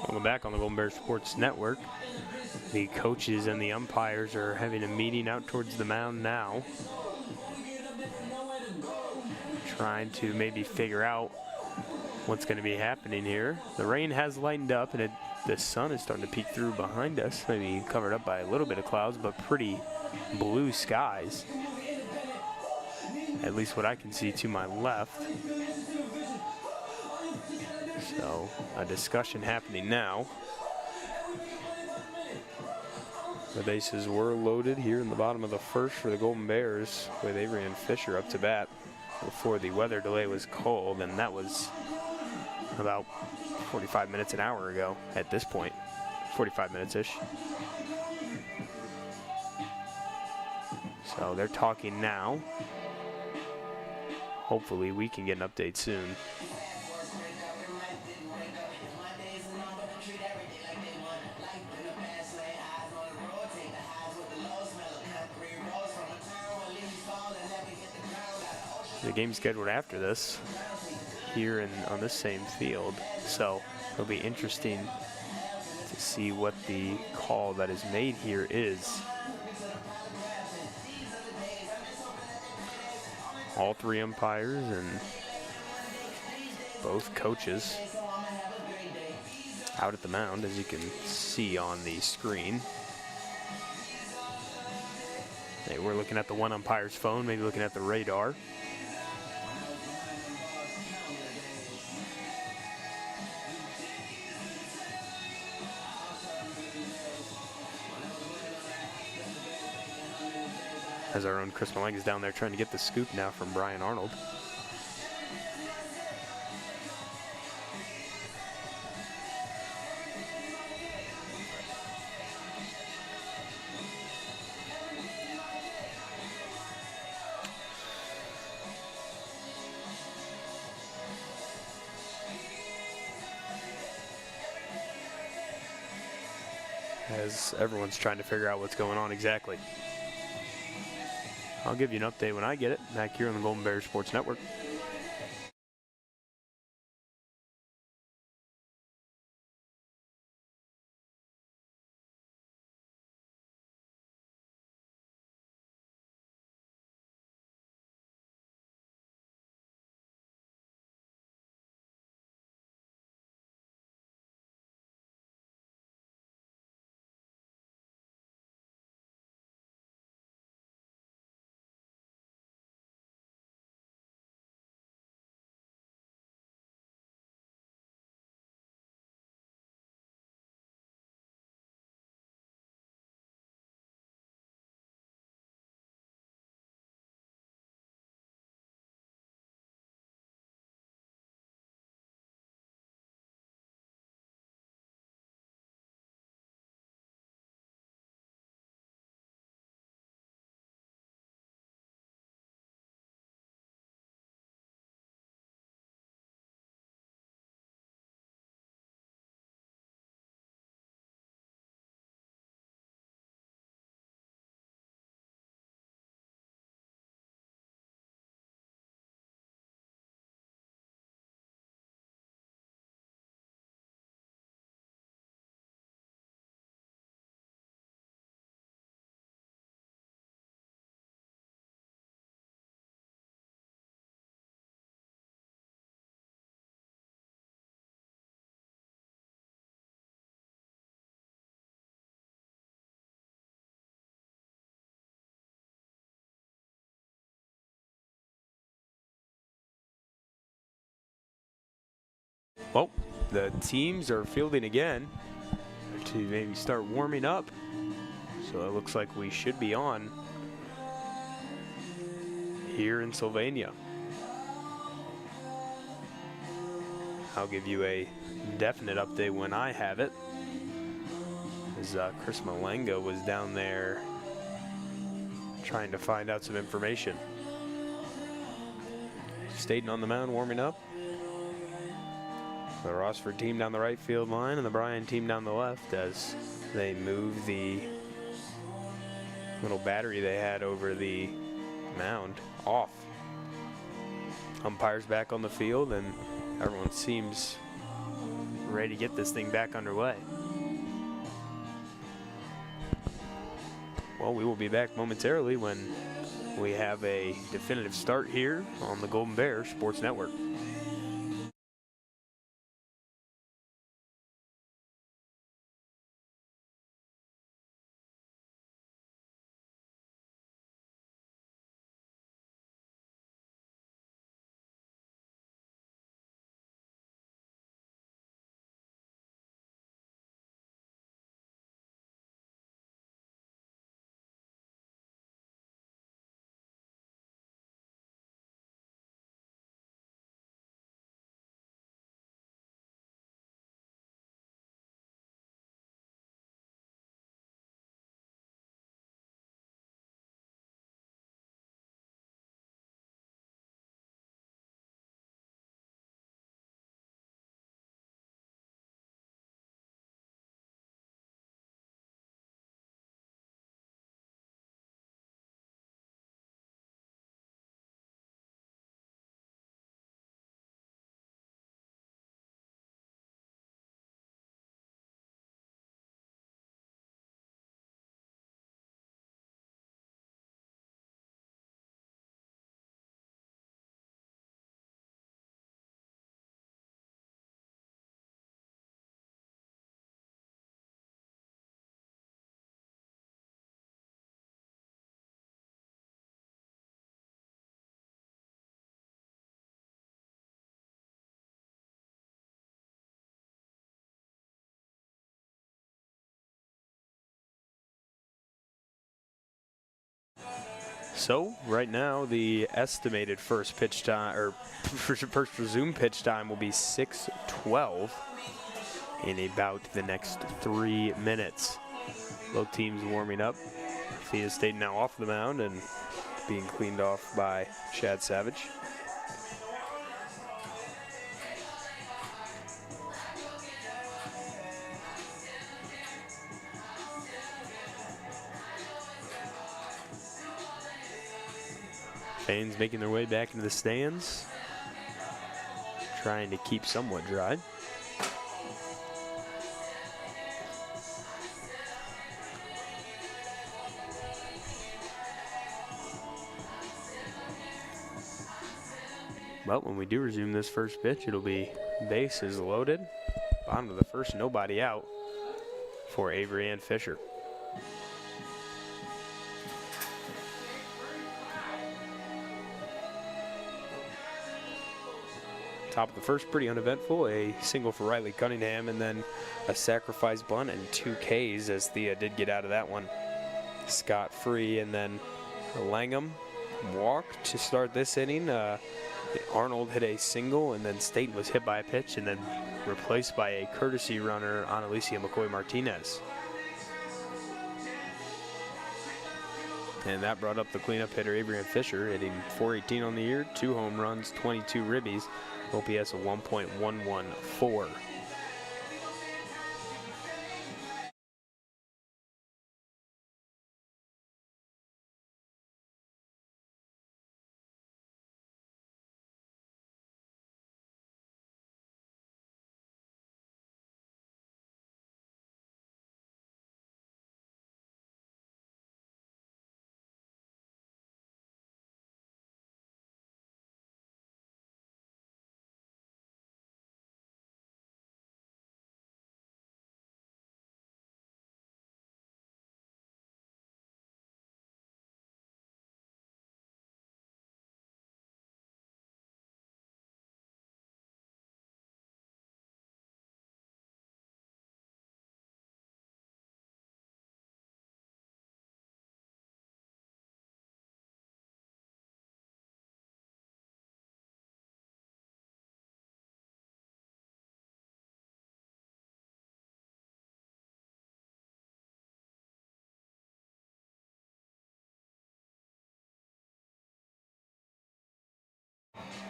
Welcome back on the Golden Bear Sports Network. The coaches and the umpires are having a meeting out towards the mound now, trying to maybe figure out what's going to be happening here. The rain has lightened up, and the sun is starting to peek through behind us, maybe covered up by a little bit of clouds, but pretty blue skies, at least what I can see to my left. So a discussion happening now. The bases were loaded here in the bottom of the first for the Golden Bears, with Avery and Fisher up to bat before the weather delay was called, and that was about 45 minutes, an hour ago at this point, 45 minutes-ish. So they're talking now. Hopefully we can get an update soon. The game's scheduled after this here on this same field, so it'll be interesting to see what the call that is made here is. All three umpires and both coaches out at the mound, as you can see on the screen. They were looking at the one umpire's phone, maybe looking at the radar. As our own Chris Malang is down there trying to get the scoop now from Brian Arnold. As everyone's trying to figure out what's going on exactly. I'll give you an update when I get it, back here on the Golden Bears Sports Network. Well, the teams are fielding again to maybe start warming up. So it looks like we should be on here in Sylvania. I'll give you a definite update when I have it. As Chris Malengo was down there trying to find out some information. Staten on the mound warming up. The Rossford team down the right field line and the Bryan team down the left as they move the little battery they had over the mound off. Umpires back on the field and everyone seems ready to get this thing back underway. Well, we will be back momentarily when we have a definitive start here on the Golden Bears Sports Network. So right now the estimated first pitch time, or first resumed pitch time, will be 6:12 in about the next 3 minutes. Both teams warming up. Thea State now off the mound and being cleaned off by Chad Savage. Fans making their way back into the stands, trying to keep somewhat dry. But when we do resume this first pitch, it'll be bases loaded. Bottom of the first, nobody out for Avery and Fisher. Top of the first, pretty uneventful. A single for Riley Cunningham and then a sacrifice bunt and 2 Ks as Thea did get out of that one scot-free. And then Langham walked to start this inning. Arnold hit a single, and then Staten was hit by a pitch and then replaced by a courtesy runner on Alicia McCoy-Martinez. And that brought up the cleanup hitter, Avery Fisher, hitting .418 on the year, 2 home runs, 22 ribbies, OPS of 1.114.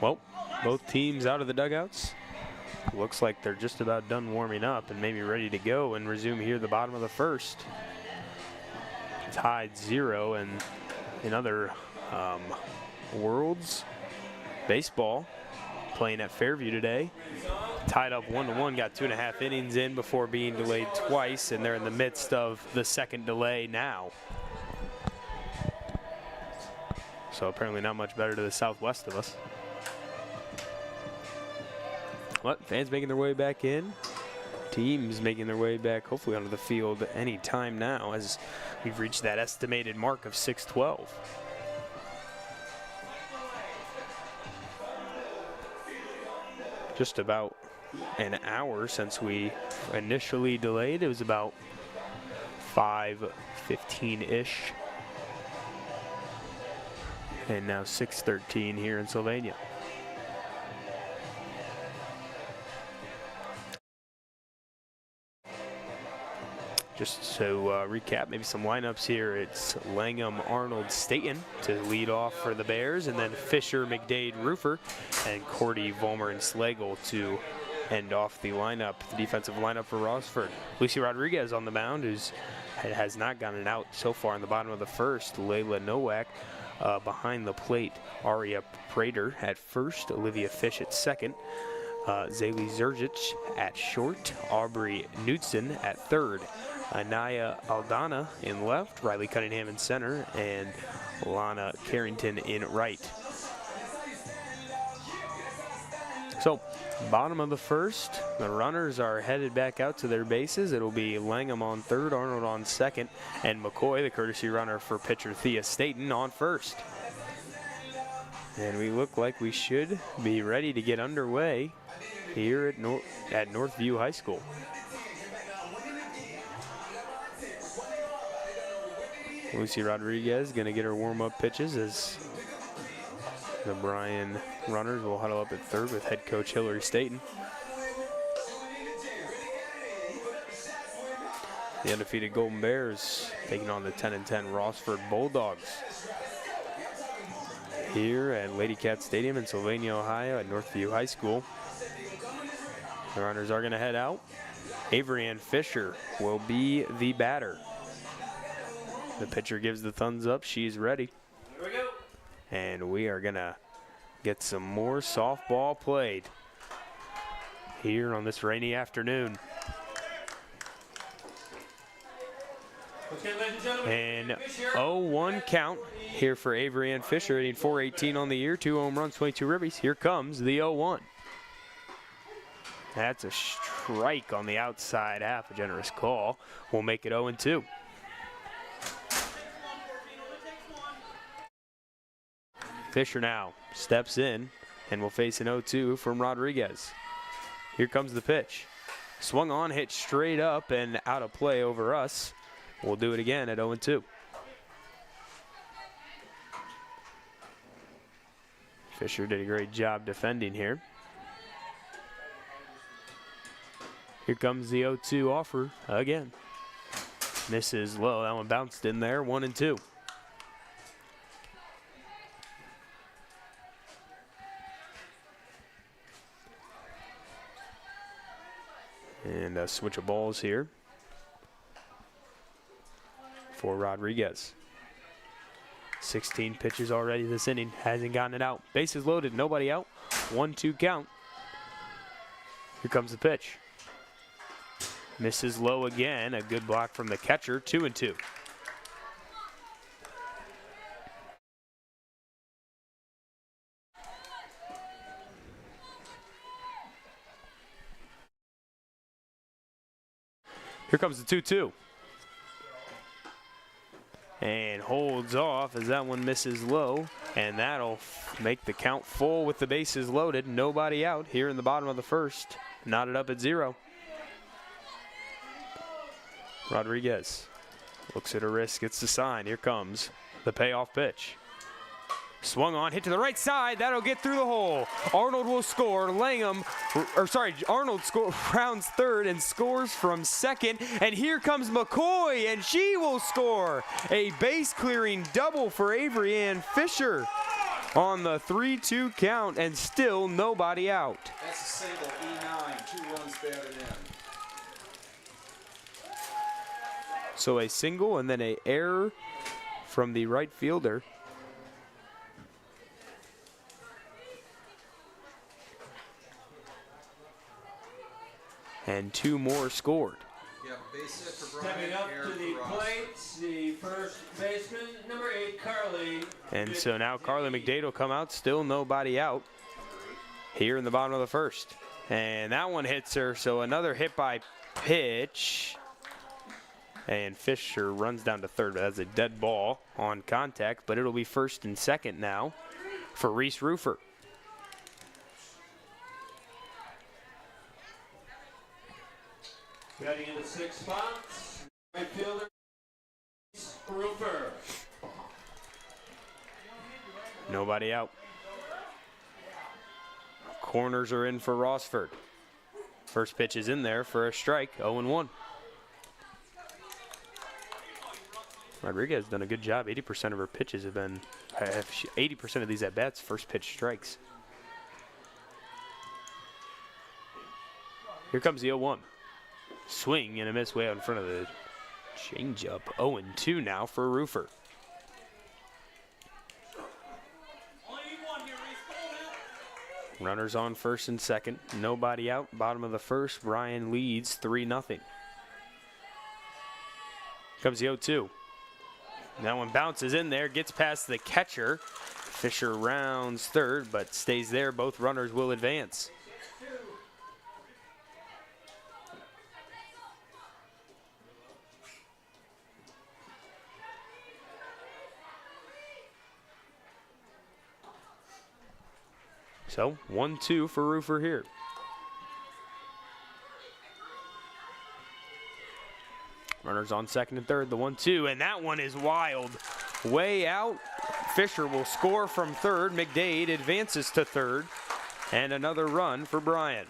Well, both teams out of the dugouts. Looks like they're just about done warming up and maybe ready to go and resume here the bottom of the first. Tied 0, and in other worlds, baseball playing at Fairview today. Tied up 1-1, got 2.5 innings in before being delayed twice, and they're in the midst of the second delay now. So apparently not much better to the southwest of us. But fans making their way back in. Teams making their way back, hopefully onto the field any time now, as we've reached that estimated mark of 6:12. Just about an hour since we initially delayed. It was about 5:15-ish. And now 6:13 here in Sylvania. Just to recap, maybe some lineups here. It's Langham, Arnold, Staten to lead off for the Bears, and then Fisher, McDade, Roofer, and Cordy, Vollmer, and Slagle to end off the lineup, the defensive lineup for Rossford. Lucy Rodriguez on the mound, who has not gotten out so far in the bottom of the first. Layla Nowak behind the plate. Aria Prater at first. Olivia Fish at second. Zaylee Zerjic at short. Aubrey Knudsen at third. Anaya Aldana in left, Riley Cunningham in center, and Lana Carrington in right. So, bottom of the first, the runners are headed back out to their bases. It'll be Langham on third, Arnold on second, and McCoy, the courtesy runner for pitcher Thea Staten, on first. And we look like we should be ready to get underway here at Northview High School. Lucy Rodriguez going to get her warm-up pitches as the Bryan runners will huddle up at third with head coach Hillary Staten. The undefeated Golden Bears taking on the 10-10 Rossford Bulldogs here at Lady Cat Stadium in Sylvania, Ohio at Northview High School. The runners are going to head out. Avery Ann Fisher will be the batter. The pitcher gives the thumbs up. She's ready. Here we go. And we are going to get some more softball played here on this rainy afternoon. Okay, ladies and gentlemen. And 0-1 count here for Avery Ann Fisher, hitting .418 on the year, 2 home runs, 22 ribbies. Here comes the 0-1. That's a strike on the outside half, a generous call. We'll make it 0-2. Fisher now steps in and will face an 0-2 from Rodriguez. Here comes the pitch. Swung on, hit straight up and out of play over us. We'll do it again at 0-2. Fisher did a great job defending here. Here comes the 0-2 offer again. Misses low. That one bounced in there. 1-2. And a switch of balls here for Rodriguez. 16 pitches already this inning. Hasn't gotten it out. Bases loaded. Nobody out. 1-2 count. Here comes the pitch. Misses low again. A good block from the catcher. 2-2. Here comes the 2-2. And holds off as that one misses low. And that'll make the count full with the bases loaded. Nobody out here in the bottom of the first. Knotted up at 0. Rodriguez looks at her wrist, gets the sign. Here comes the payoff pitch. Swung on, hit to the right side. That'll get through the hole. Arnold will score. Arnold rounds third and scores from second. And here comes McCoy, and she will score. A base-clearing double for Avery Ann Fisher on the 3-2 count, and still nobody out. That's a single, E9, 2 runs batted in. So a single and then an error from the right fielder. And 2 more scored. Yeah, base hit for Bryan. Stepping up to the plate, the first baseman, number 8, Carly. And so now Carly McDade will come out. Still nobody out here in the bottom of the first. And that one hits her, so another hit by pitch. And Fisher runs down to third, but that's a dead ball on contact. But it'll be first and second now for Reese Rufer. Batting in the 6th spot, right fielder, Rufer. Nobody out. Corners are in for Rossford. First pitch is in there for a strike, 0-1. Rodriguez has done a good job. 80% of her pitches have been, 80% of these at-bats, first pitch strikes. Here comes the 0-1. Swing and a miss way out in front of the changeup. 0-2 now for Rufer. Runners on first and second. Nobody out. Bottom of the first. Bryan leads 3-0. Comes the 0-2. That one bounces in there. Gets past the catcher. Fisher rounds third, but stays there. Both runners will advance. So 1-2 for Rufer here. Runners on second and third, the 1-2, and that one is wild. Way out. Fisher will score from third. McDade advances to third, and another run for Bryan.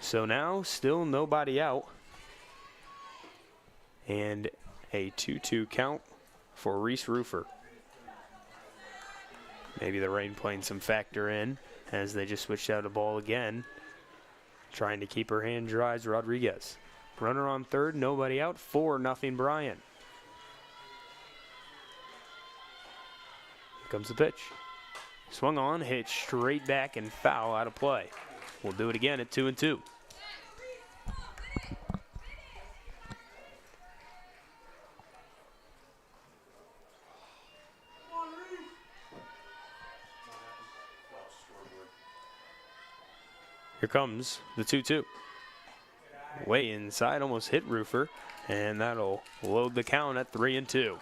So now still nobody out, and a 2-2 count for Reese Rufer. Maybe the rain playing some factor in as they just switched out a ball again. Trying to keep her hand dry is Rodriguez. Runner on third, nobody out, 4-0 Bryan. Here comes the pitch. Swung on, hit straight back and foul out of play. We'll do it again at 2-2. Here comes the 2-2. Way inside, almost hit Rufer, and that'll load the count at 3-2.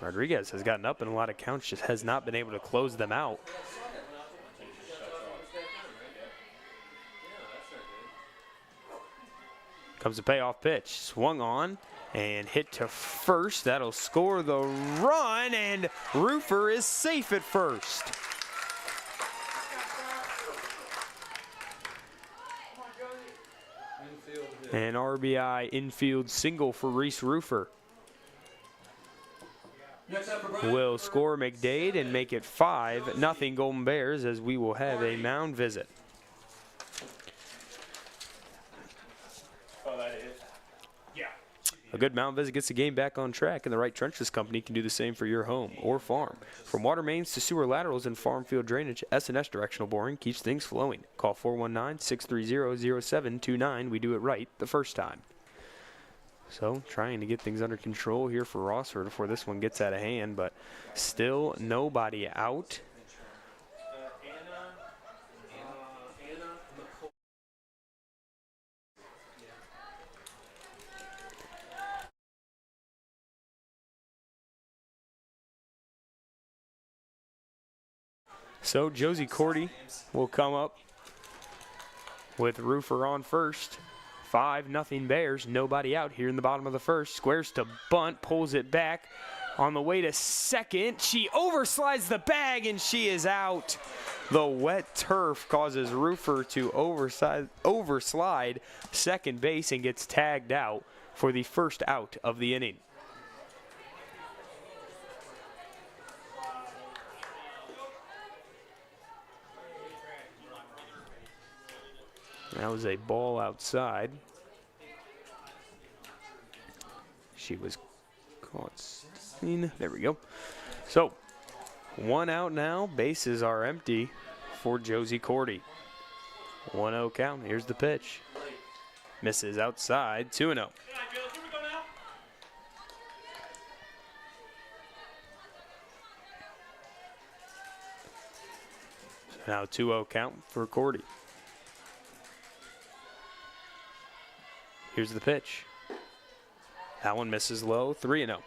Rodriguez has gotten up in a lot of counts, just has not been able to close them out. Comes the payoff pitch, swung on and hit to first. That'll score the run, and Rufer is safe at first. An RBI infield single for Reese Rufer. Will score McDade and make it 5-0 Golden Bears, as we will have a mound visit. A good mound visit gets the game back on track, and the Wright Trenchless Company can do the same for your home or farm. From water mains to sewer laterals and farm field drainage, S&S Directional Boring keeps things flowing. Call 419-630-0729. We do it right the first time. So trying to get things under control here for Rossford before this one gets out of hand, but still nobody out. So Josie Cordy will come up with Rufer on first. 5-0 Bears, nobody out here in the bottom of the first. Squares to bunt, pulls it back. On the way to second, she overslides the bag and she is out. The wet turf causes Rufer to overslide second base and gets tagged out for the first out of the inning. That was a ball outside. She was caught. There we go. So, one out now. Bases are empty for Josie Cordy. 1-0 count. Here's the pitch. Misses outside. 2-0. Now 2-0 count for Cordy. Here's the pitch. That one misses low, 3-0.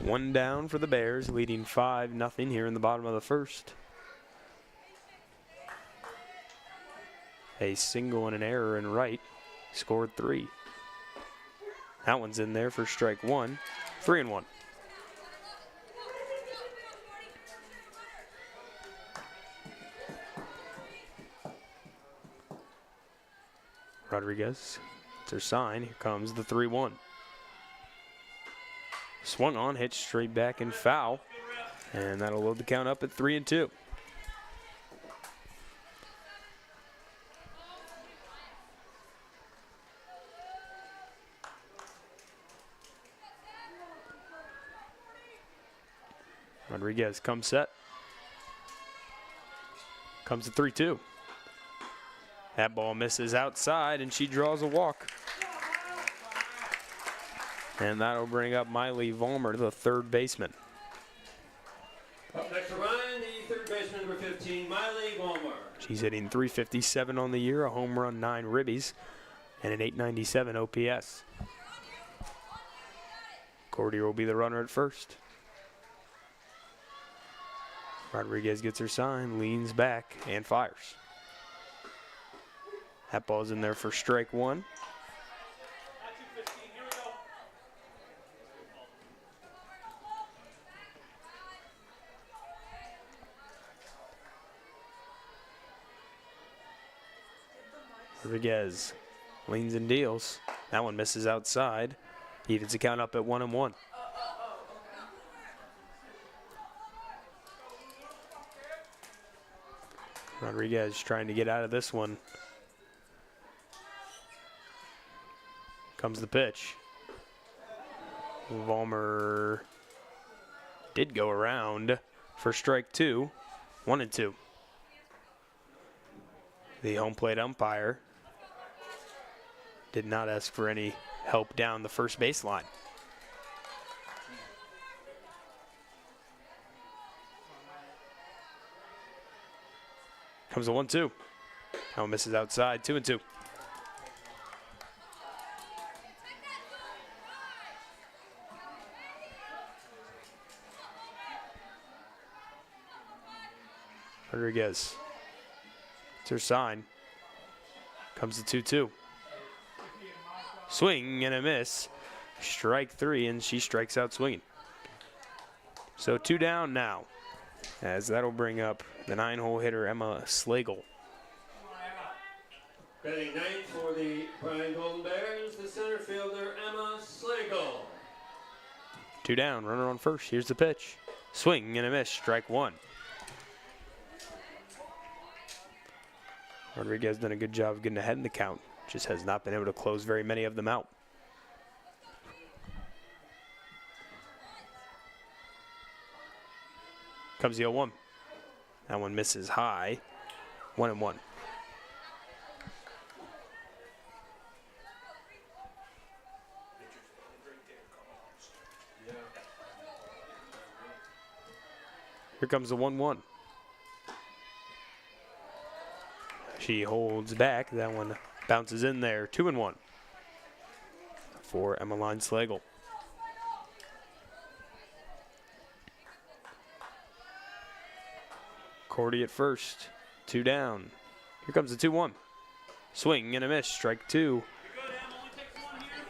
One down for the Bears, leading 5-0 here in the bottom of the first. A single and an error in right, scored 3. That one's in there for strike 1, 3-1. Rodriguez, it's her sign. Here comes the 3-1. Swung on, hit straight back and foul. And that'll load the count up at 3-2. Rodriguez comes set. Comes the 3-2. That ball misses outside, and she draws a walk. And that'll bring up Miley Vollmer, the third baseman. Up next for Ryan, the third baseman, number 15, Miley Vollmer. She's hitting .357 on the year, a home run, 9 ribbies, and an .897 OPS. Cordier will be the runner at first. Rodriguez gets her sign, leans back, and fires. That ball's in there for strike one. Rodriguez leans and deals. That one misses outside. Evens the count up at 1-1. Rodriguez trying to get out of this one. Comes the pitch. Vollmer did go around for strike two. 1-2. The home plate umpire did not ask for any help down the first baseline. Comes a 1-2. Now misses outside, 2-2. Rodriguez. It's her sign. Comes the 2-2. Swing and a miss. Strike three, and she strikes out swinging. So 2 down now, as that'll bring up the 9-hole hitter, Emma Slagle. Batting ninth for the Bryan Golden Bears, the center fielder, Emma Slagle. 2 down, runner on first. Here's the pitch. Swing and a miss, strike one. Rodriguez done a good job of getting ahead in the count. Just has not been able to close very many of them out. Comes the 0-1. That one misses high. 1-1. Here comes the 1-1. She holds back. That one bounces in there. 2-1 for Emmeline Slagle. Cordy at first. 2 down. Here comes the 2-1. Swing and a miss. Strike two.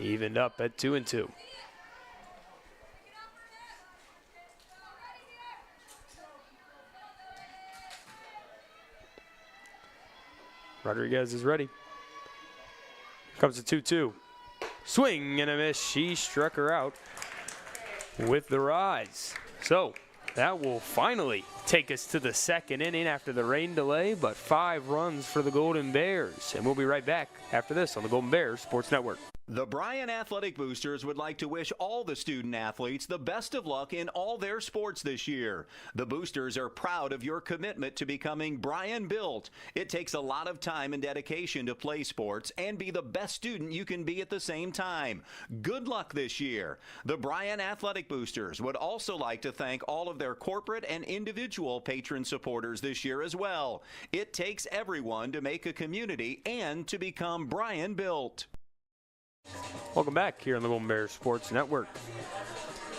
Evened up at 2-2. Rodriguez is ready. Here comes the 2-2. Swing and a miss. She struck her out with the rise. So that will finally take us to the second inning after the rain delay, but 5 runs for the Golden Bears. And we'll be right back after this on the Golden Bears Sports Network. The Bryan Athletic Boosters would like to wish all the student athletes the best of luck in all their sports this year. The Boosters are proud of your commitment to becoming Bryan built. It takes a lot of time and dedication to play sports and be the best student you can be at the same time. Good luck this year. The Bryan Athletic Boosters would also like to thank all of their corporate and individual patron supporters this year as well. It takes everyone to make a community and to become Bryan built. Welcome back here on the Golden Bears Sports Network.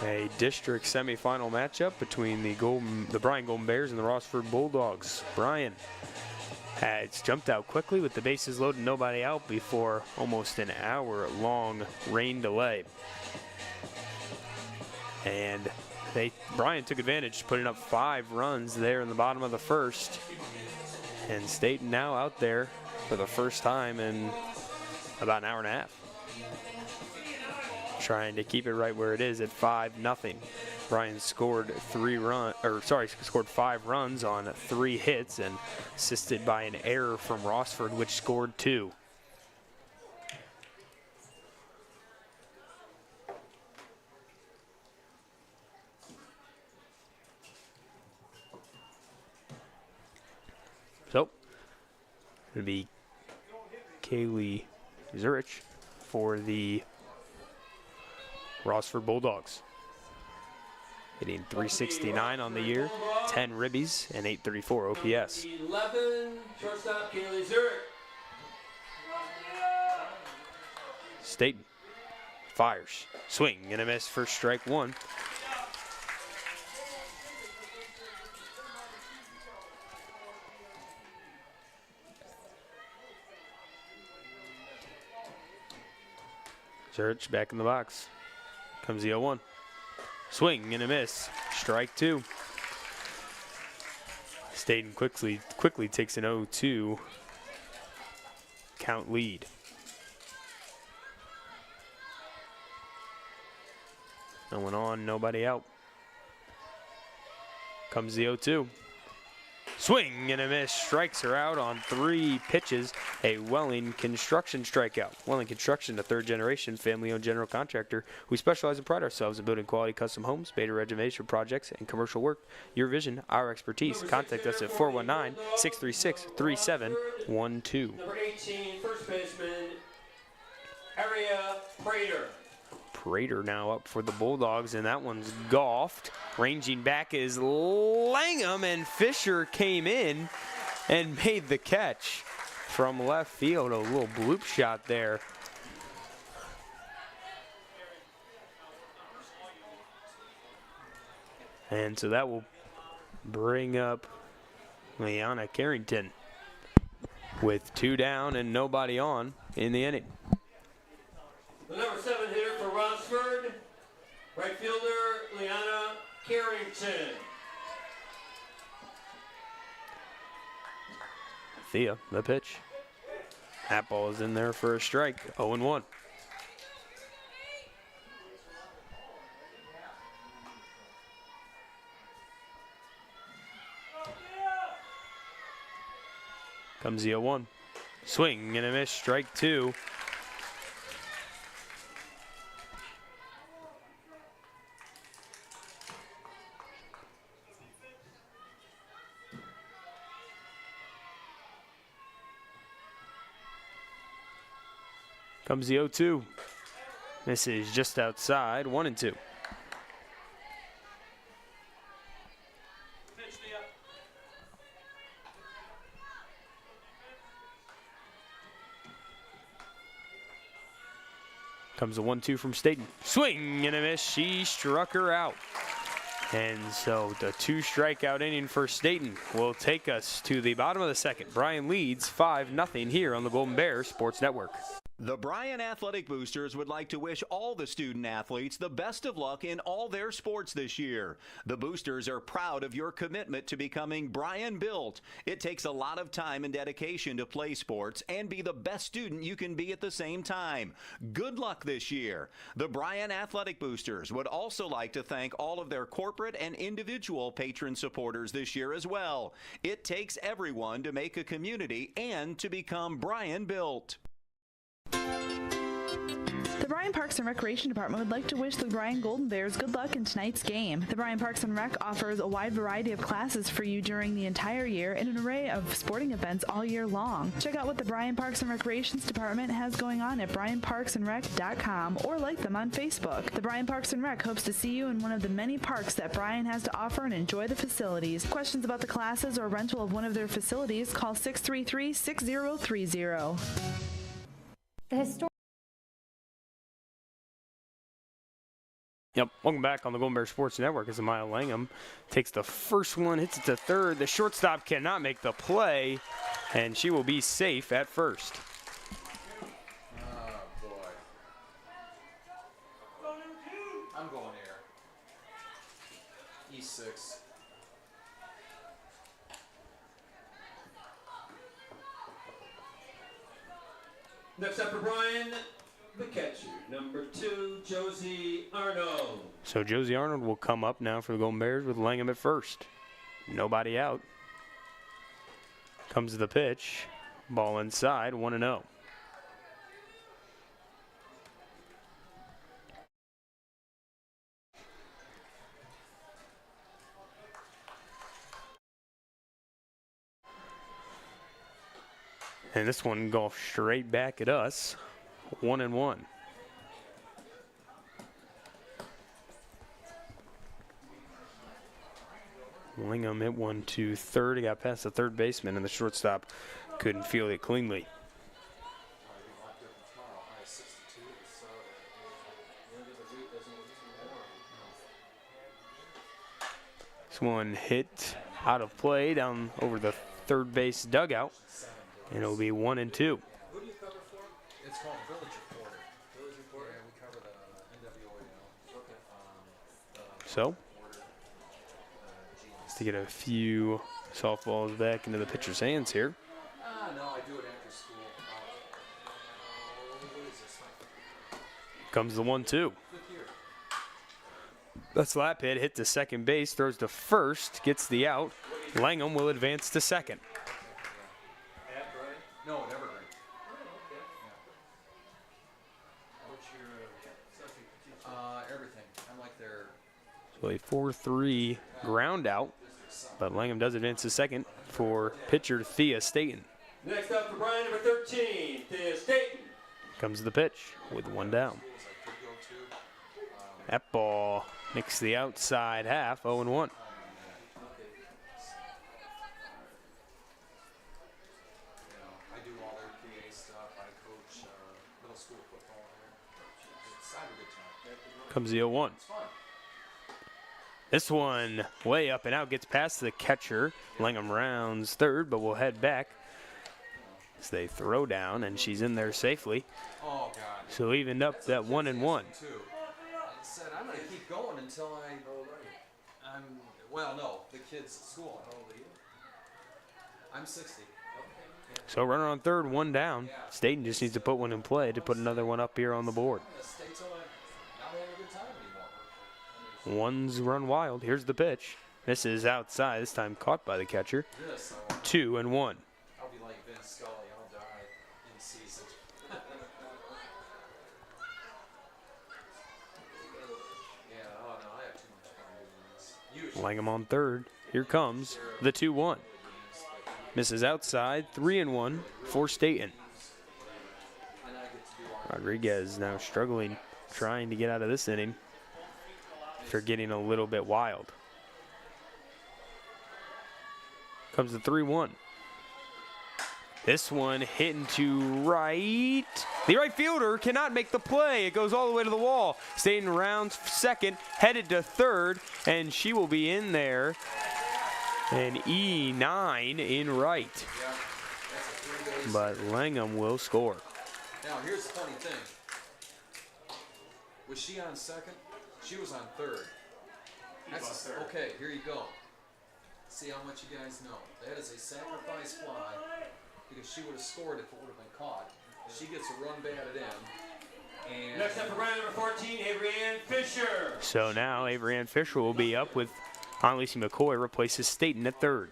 A district semifinal matchup between the Bryan Golden Bears and the Rossford Bulldogs. Bryan has jumped out quickly with the bases loaded and nobody out before almost an hour-long rain delay. And Bryan took advantage, putting up 5 runs there in the bottom of the first. And Staten now out there for the first time in about an hour and a half, trying to keep it right where it is at 5-0. Bryan scored 5 runs on 3 hits and assisted by an error from Rossford, which scored 2. So it'll be Kaylee Zurich for the Rossford Bulldogs. Hitting .369 on the year, 10 ribbies, and .834 OPS. 11, shortstop Kaylee Zurich. Staten fires, swing and a miss for strike one. Church back in the box. Comes the 0-1. Swing and a miss. Strike 2. Staten quickly takes an 0-2 count lead. No one on, nobody out. Comes the 0-2. Swing and a miss. Strikes her out on 3 pitches. A Welling Construction strikeout. Welling Construction, a third-generation family-owned general contractor who specialize and pride ourselves in building quality custom homes, beta renovation projects, and commercial work. Your vision, our expertise. Contact us at 419-636-3712. Number 18, first baseman, Area Prater. Prater now up for the Bulldogs, and that one's golfed. Ranging back is Langham, and Fisher came in and made the catch from left field. A little bloop shot there. And so that will bring up Leanna Carrington with 2 down and nobody on in the inning. The number 7 hitter for Rossford, right fielder Leanna Carrington. Thea, the pitch. That ball is in there for a strike. 0-1. Comes the 0-1. Swing and a miss. Strike 2. Comes the 0-2. This is just outside, 1-2. Comes the 1-2 from Staten. Swing and a miss. She struck her out. And so the 2 strikeout inning for Staten will take us to the bottom of the second. Bryan leads 5-0 here on the Golden Bears Sports Network. The Bryan Athletic Boosters would like to wish all the student athletes the best of luck in all their sports this year. The Boosters are proud of your commitment to becoming Bryan built. It takes a lot of time and dedication to play sports and be the best student you can be at the same time. Good luck this year. The Bryan Athletic Boosters would also like to thank all of their corporate and individual patron supporters this year as well. It takes everyone to make a community and to become Bryan built. The Bryan Parks and Recreation Department would like to wish the Bryan Golden Bears good luck in tonight's game. The Bryan Parks and Rec offers a wide variety of classes for you during the entire year and an array of sporting events all year long. Check out what the Bryan Parks and Recreations Department has going on at bryanparksandrec.com or like them on Facebook. The Bryan Parks and Rec hopes to see you in one of the many parks that Bryan has to offer and enjoy the facilities. Questions about the classes or rental of one of their facilities, call 633-6030. The historic Yep, welcome back on the Golden Bears Sports Network as Amaya Langham takes the first one, hits it to third. The shortstop cannot make the play, and she will be safe at first. Oh, boy. I'm going here. E6. Next up for Bryan, the catcher, number 2, Josie Arnold. So Josie Arnold will come up now for the Golden Bears with Langham at first. Nobody out. Comes the pitch. Ball inside, 1-0. And this one goes straight back at us, 1-1. Langham hit one to third. He got past the third baseman, and the shortstop couldn't field it cleanly. This one hit out of play down over the third base dugout, and it'll be 1-2. Who do you cover for? It's called Village Reporter. Village Reporter? Yeah, we So, just to get a few softballs back into the pitcher's hands here. No, I do it after school. What is this? Comes the 1-2. Fifth year. The slap hit, hit to second base, throws to first, gets the out. Langham will advance to second. At Bryan? No, at Evergreen. What's your subject teacher? Everything. I'm like their So a 4-3 ground out, but Langham does advance to second for pitcher Thea Staten. Next up for Bryan, number 13, Thea Staten. Comes the pitch with one down. schools I could go to. That ball nicks the outside half, 0-1. I do all their PA stuff. I coach middle school football there. I have a good time. Comes the 0-1. It's fun. This one way up and out, gets past the catcher. Langham rounds third, but will head back as they throw down, and she's in there safely. Oh, God. So evened up that 1-1. I said, I'm going to keep going until I'm, well, no, the kids at school. How old are you? I'm 60. So runner on third, one down. Staten just needs to put one in play to put another one up here on the board. I'm going to stay till I'm not having a good time anymore. One's run wild. Here's the pitch. Misses outside, this time caught by the catcher. This, I want. 2-1. I'll be like Vince Scully. I'll die in season. Yeah, oh no, I have too much fun doing this. Usually. Langham on third. Here comes the 2-1. Misses outside, 3-1 for Staten. Rodriguez now struggling, trying to get out of this inning after getting a little bit wild. Comes the 3-1. This one hitting to right. The right fielder cannot make the play. It goes all the way to the wall. Staten rounds second, headed to third, and she will be in there. And E9 in right. But Langham will score. Now, here's the funny thing. Was she on second? She was on third. That's okay, here you go. See how much you guys know. That is a sacrifice fly because she would have scored if it would have been caught. She gets a run batted in. And Next up for Bryan, number 14, Avery Ann Fisher. So now Avery Ann Fisher will be up with Annalise McCoy, replaces Staten at third.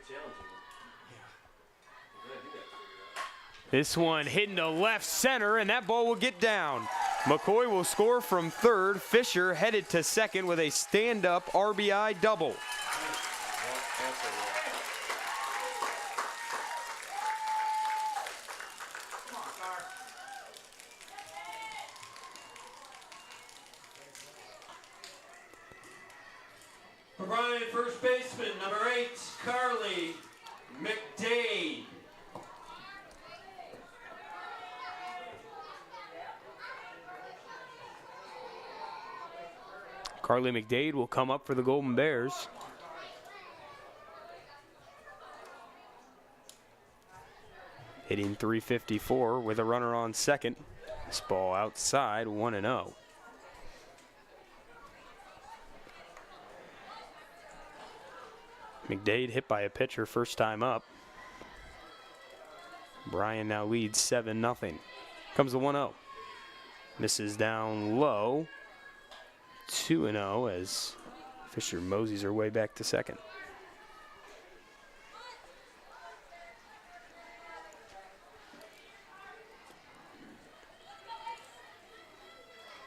This one hitting to left center, and that ball will get down. McCoy will score from third. Fisher headed to second with a stand-up RBI double. For Bryan, first baseman, number 8, Carly McDade. Carly McDade will come up for the Golden Bears. Hitting .354 with a runner on second. This ball outside, 1-0. McDade hit by a pitcher first time up. Bryan now leads 7-0. Comes the 1-0. Misses down low. 2-0 as Fisher moseys her way back to second.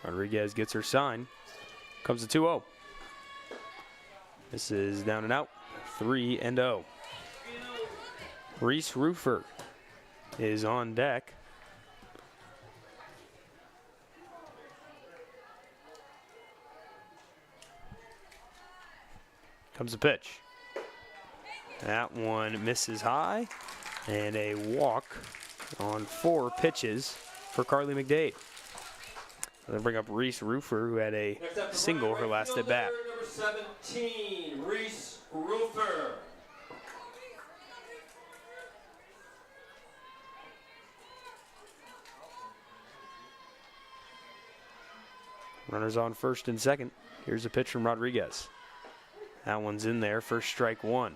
Rodriguez gets her sign. Comes the 2-0. This is down and out. 3-0. Reese Roofer is on deck. Comes the pitch. That one misses high, and a walk on 4 pitches for Carly McDade. They'll bring up Reese Roofer, who had a single her last at bat. Number 17, Reese Roofer. Runners on first and second. Here's a pitch from Rodriguez. That one's in there for strike one.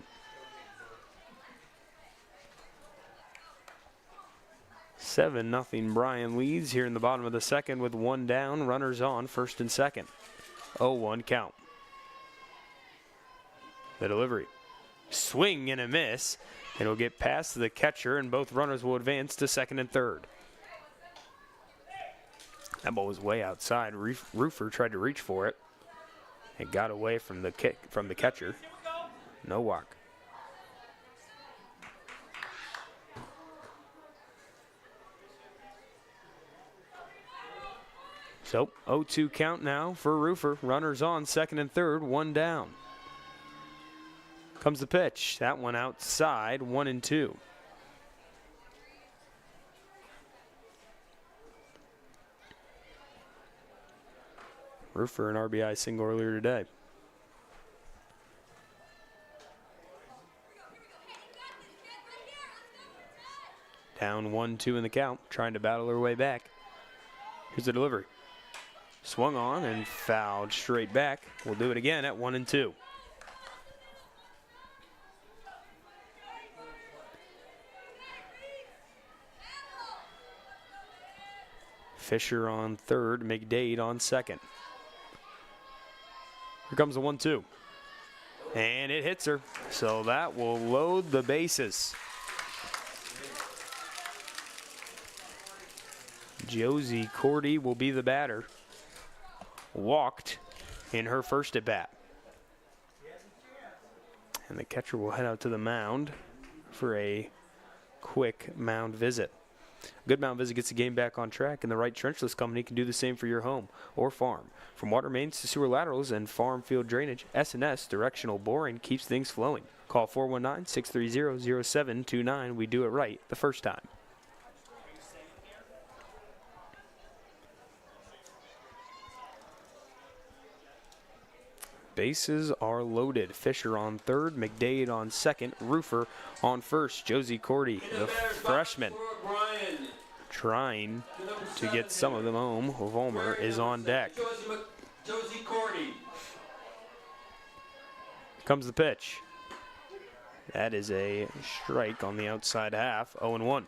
7-0 Bryan leads here in the bottom of the second with one down, runners on first and second. 0-1 count. The delivery. Swing and a miss. It'll get past the catcher, and both runners will advance to second and third. That ball was way outside. Roofer tried to reach for it. It got away from the catcher. No walk. So 0-2 count now for Roofer. Runners on second and third, one down. Comes the pitch. That one outside, 1-2. Roofer an RBI single earlier today. Down 1-2 in the count, trying to battle her way back. Here's the delivery. Swung on and fouled straight back. We'll do it again at 1-2. Fisher on third, McDade on second. Here comes the 1-2. And it hits her. So that will load the bases. Josie Cordy will be the batter. Walked in her first at bat. And the catcher will head out to the mound for a quick mound visit. A good mound visit gets the game back on track, and the Wright Trenchless Company can do the same for your home or farm. From water mains to sewer laterals and farm field drainage, S&S Directional Boring keeps things flowing. Call 419-630-0729. We do it right the first time. Bases are loaded. Fisher on third, McDade on second, Roofer on first. Josie Cordy, the freshman, trying to get some of them home. Vollmer is on deck. Josie Cordy. Comes the pitch. That is a strike on the outside half, 0-1.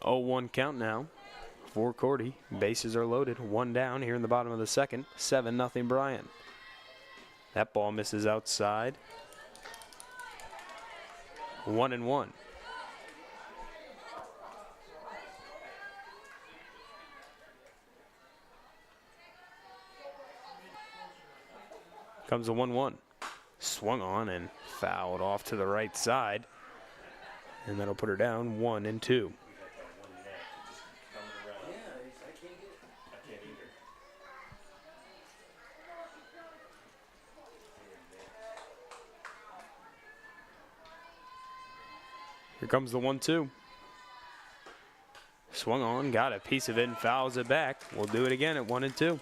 Oh, 1 count now for Cordy. Bases are loaded. One down here in the bottom of the second. 7-0 Bryan. That ball misses outside. 1-1. Comes a 1-1. Swung on and fouled off to the right side. And that'll put her down 1-2. Here comes the 1-2. Swung on, got a piece of it and fouls it back. We'll do it again at 1-2.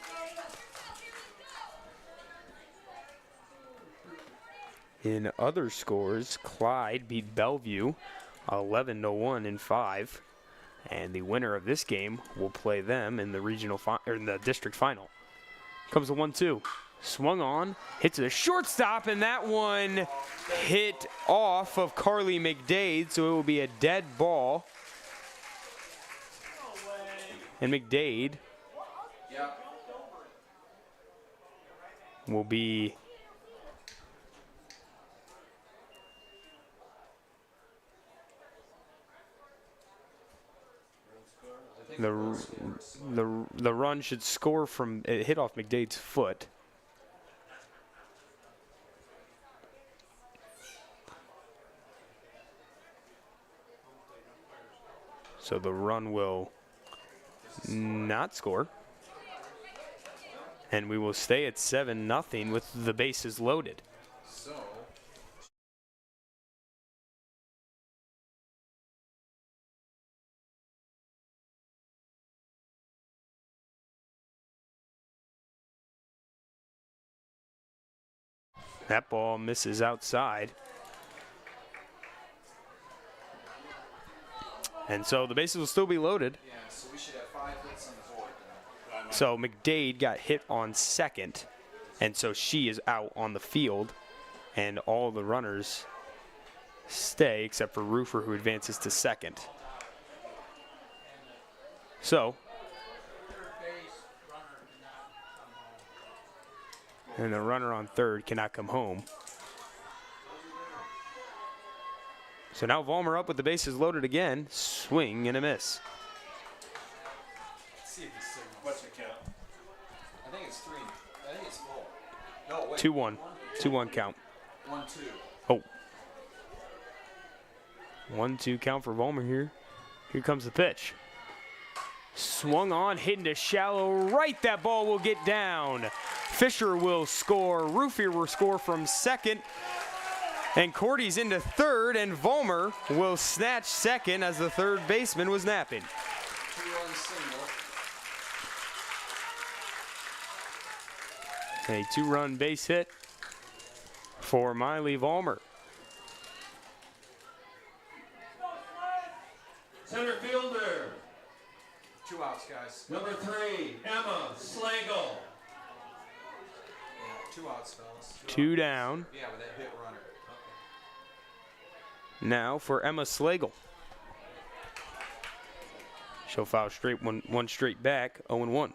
In other scores, Clyde beat Bellevue 11-1 in 5. And the winner of this game will play them in the in the district final. Comes the 1-2. Swung on, hits the shortstop, and that one hit off of Carly McDade, so it will be a dead ball. And McDade will be the run should score from it hit off McDade's foot. So the run will not score. And we will stay at 7-0 with the bases loaded. So that ball misses outside. And so the bases will still be loaded. yeah, so we should have 5 hits on the board So McDade got hit on second, and so she is out on the field, and all the runners stay except for Roofer, who advances to second. So, and the runner on third cannot come home. So now Vollmer up with the bases loaded again. Swing and a miss. Let's see if he's signals. What's the count? I think it's 3. I think it's 4. No, wait. 2-1. 2-1 count. 1-2. Oh. 1-2 count for Vollmer here. Here comes the pitch. Swung on, hit into shallow right. That ball will get down. Fisher will score. Roofier will score from second. And Cordy's into third, and Vollmer will snatch second as the third baseman was napping. 2-run single. A 2-run base hit for Miley Vollmer. Center fielder, 2 outs, guys. number 3, Emma Slagle. Yeah, 2 outs, fellas. 2 down. Yeah, with that hit runner. Now for Emma Slagle. She'll foul straight one straight back, 0-1. My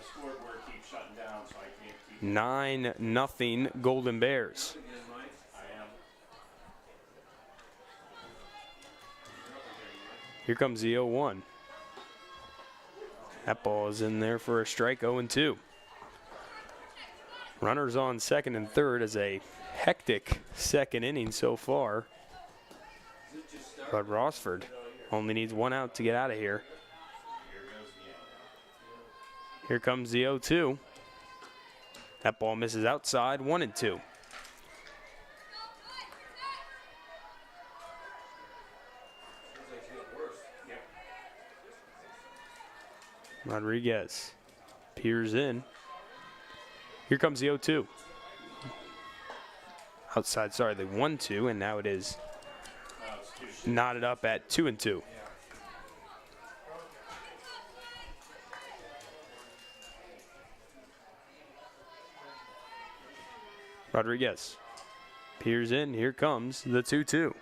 scoreboard keeps shutting down, so I can't keep 9-0 Golden Bears. I am. Here comes the 0-1. That ball is in there for a strike, 0-2. Runners on second and third as a hectic second inning so far. But Rossford only needs 1 out to get out of here. Here comes the 0-2. That ball misses outside, 1-2. Rodriguez peers in. Here comes the 0-2. Outside, sorry, the 1-2, and now it is knotted up at 2-2. Rodriguez peers in. Here comes the 2-2.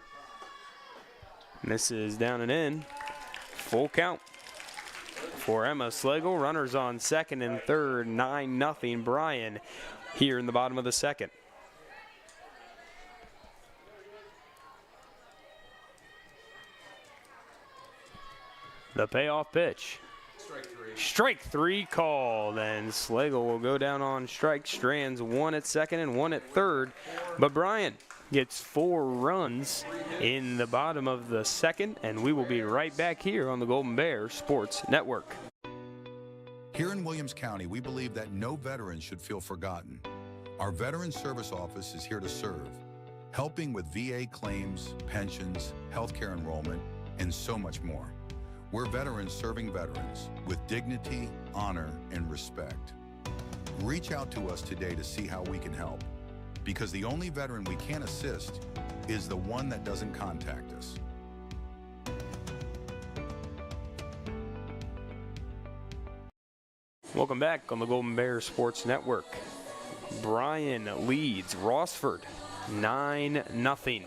Misses down and in. Full count for Emma Slagle. Runners on second and third. 9-0 Bryan here in the bottom of the second. The payoff pitch. Strike 3 called, and Slagle will go down on strike. Strands 1 at second and 1 at third. But Bryan gets 4 runs in the bottom of the second, and we will be right back here on the Golden Bear Sports Network. Here in Williams County, we believe that no veteran should feel forgotten. Our Veteran Service Office is here to serve, helping with VA claims, pensions, healthcare enrollment, and so much more. We're veterans serving veterans with dignity, honor, and respect. Reach out to us today to see how we can help, because the only veteran we can assist is the one that doesn't contact us. Welcome back on the Golden Bear Sports Network. Bryan leads Rossford 9-0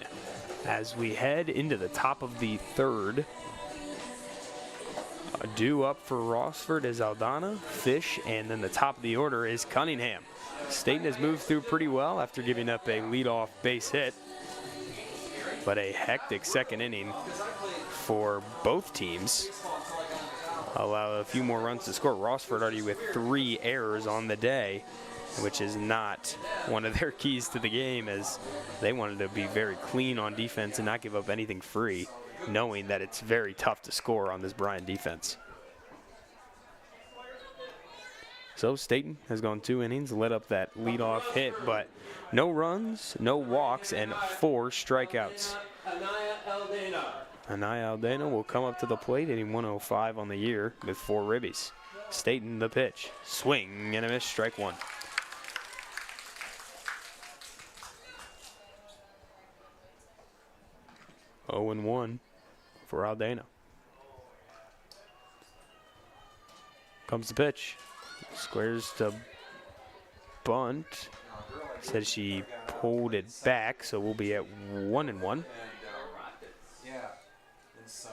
as we head into the top of the third. Due up for Rossford is Aldana, Fish, and then the top of the order is Cunningham. Staten has moved through pretty well after giving up a leadoff base hit. But a hectic second inning for both teams. Allow a few more runs to score. Rossford already with 3 errors on the day, which is not one of their keys to the game, as they wanted to be very clean on defense and not give up anything free, knowing that it's very tough to score on this Bryan defense. So Staten has gone 2 innings, let up that leadoff hit, but no runs, no walks, and 4 strikeouts. Anaya Aldana will come up to the plate, hitting 105 on the year with 4 ribbies. Staten the pitch. Swing and a miss, strike 1. Oh and 1 for Aldana. Comes the pitch. Squares to bunt. Said she pulled it back, so we'll be at 1-1. Yeah, and so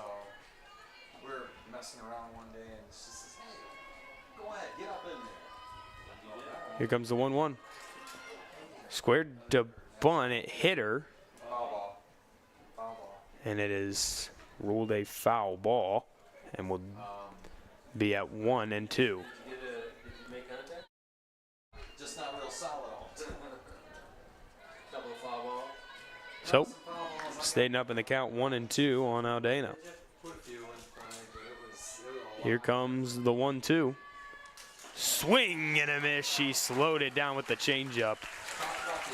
we're messing around one day, and she says, "Hey, go ahead, get up in there." Here comes the 1-1. Squared to bunt. It hit her. Foul ball. Foul ball. And it is ruled a foul ball, and we'll be at 1-2. Did you make contact? Just not real solid. Couple of foul balls. So, staying up in the count 1-2 on Aldana. Put a few in front, but it was all Here comes the 1-2. Swing and a miss. She slowed it down with the changeup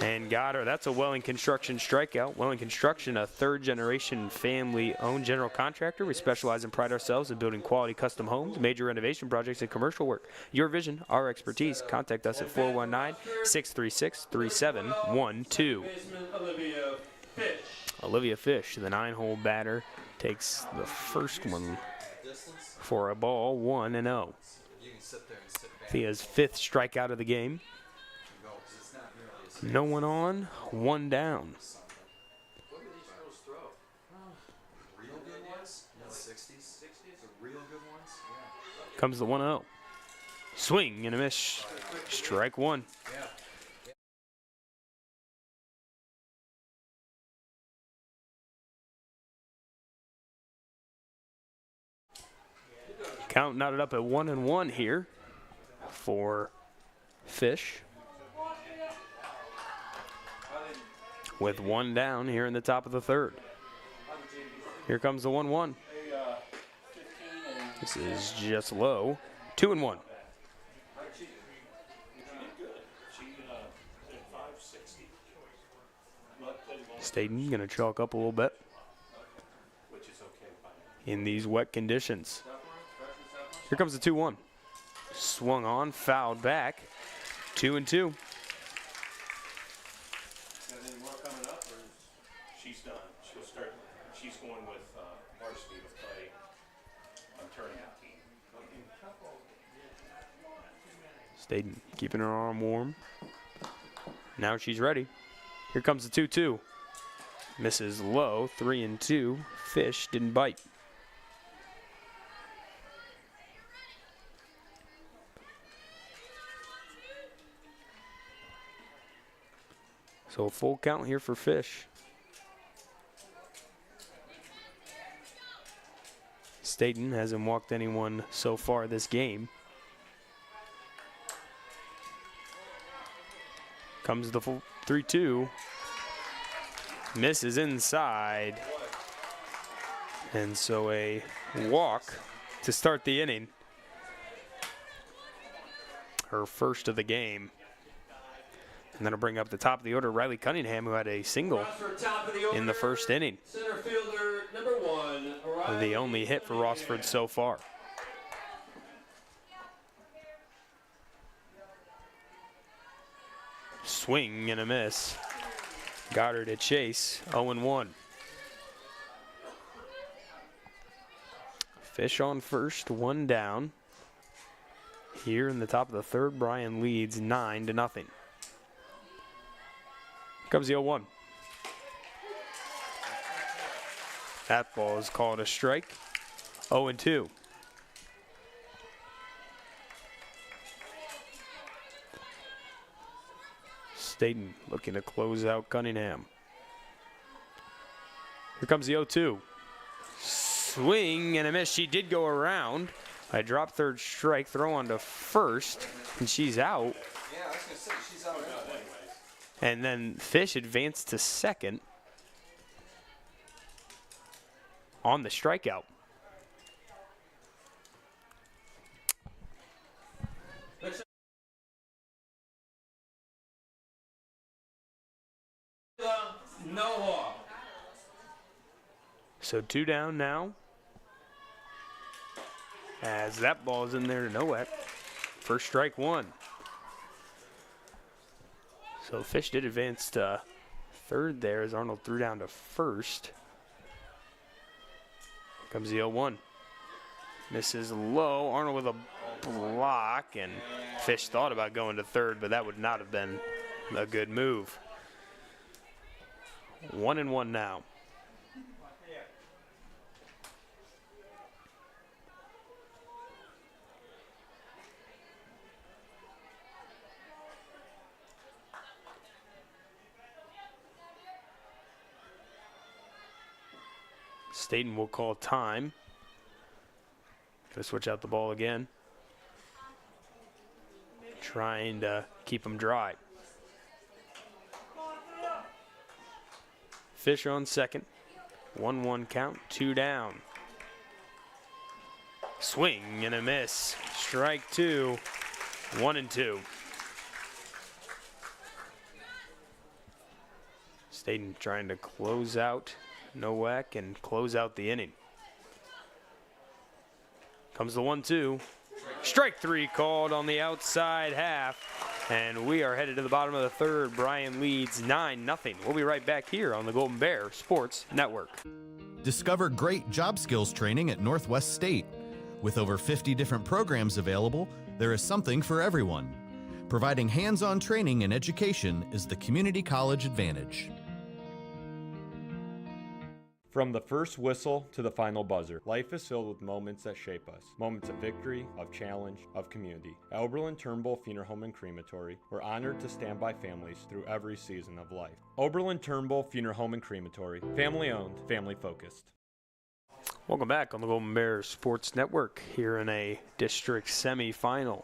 and got her. That's a Welling Construction strikeout. Welling Construction, a third-generation family-owned general contractor. We specialize and pride ourselves in building quality custom homes, major renovation projects, and commercial work. Your vision, our expertise. Contact us at 419-636-3712. Baseman Olivia Fish. Olivia Fish, the 9-hole batter, takes the first one for a ball, 1-0. You can sit there and sit back. Thea's 5th strikeout of the game. No one on, one down. What did these girls throw? Real good ones? In the 60s? The real good ones? Yeah. Comes the 1-0. Swing and a miss. Strike one. Yeah. Count knotted up at 1-1 here for Fish. With one down here in the top of the third. Here comes the 1-1. This is just low. 2-1. Staten gonna chalk up a little bit in these wet conditions. Here comes the 2-1. Swung on, fouled back. 2-2. She's done. She'll start. She's going with varsity to play on tournament team. Staten keeping her arm warm. Now she's ready. Here comes the 2-2. Misses low, 3-2. Fish didn't bite. So a full count here for Fish. Staten hasn't walked anyone so far this game. Comes the full 3-2. Misses inside. And so a walk to start the inning. Her first of the game. And then I'll bring up the top of the order, Riley Cunningham, who had a single in the first inning. Center fielder number 1. The only hit for Rossford so far. Swing and a miss. Got her to chase. 0-1. Fish on first, one down. Here in the top of the third, Bryan leads 9-0. Comes the 0-1. That ball is called a strike. 0-2. Staten looking to close out Cunningham. Here comes the 0-2. Swing and a miss. She did go around. I dropped third strike, throw on to first, and she's out. Yeah, I was going to say, she's out anyway. And then Fish advanced to second on the strikeout. NWOAL. So 2 down now. As that ball is in there to NWOAL. First strike one. So Fish did advance to third there as Arnold threw down to first. Comes the 0-1. Misses low. Arnold with a block, and Fish thought about going to third, but that would not have been a good move. 1-1 now. Staten will call time. Gonna switch out the ball again. Trying to keep them dry. Fish on second. 1-1 count, 2 down. Swing and a miss. Strike 2, 1-2. Staten trying to close out NWOAL and close out the inning. Comes the 1-2. Strike 3 called on the outside half. And we are headed to the bottom of the third. Bryan leads 9-0. We'll be right back here on the Golden Bear Sports Network. Discover great job skills training at Northwest State. With over 50 different programs available, there is something for everyone. Providing hands-on training and education is the community college advantage. From the first whistle to the final buzzer, life is filled with moments that shape us. Moments of victory, of challenge, of community. At Oberlin-Turnbull Funeral Home and Crematory, we're honored to stand by families through every season of life. Oberlin-Turnbull Funeral Home and Crematory, family owned, family focused. Welcome back on the Golden Bear Sports Network here in a district semifinal.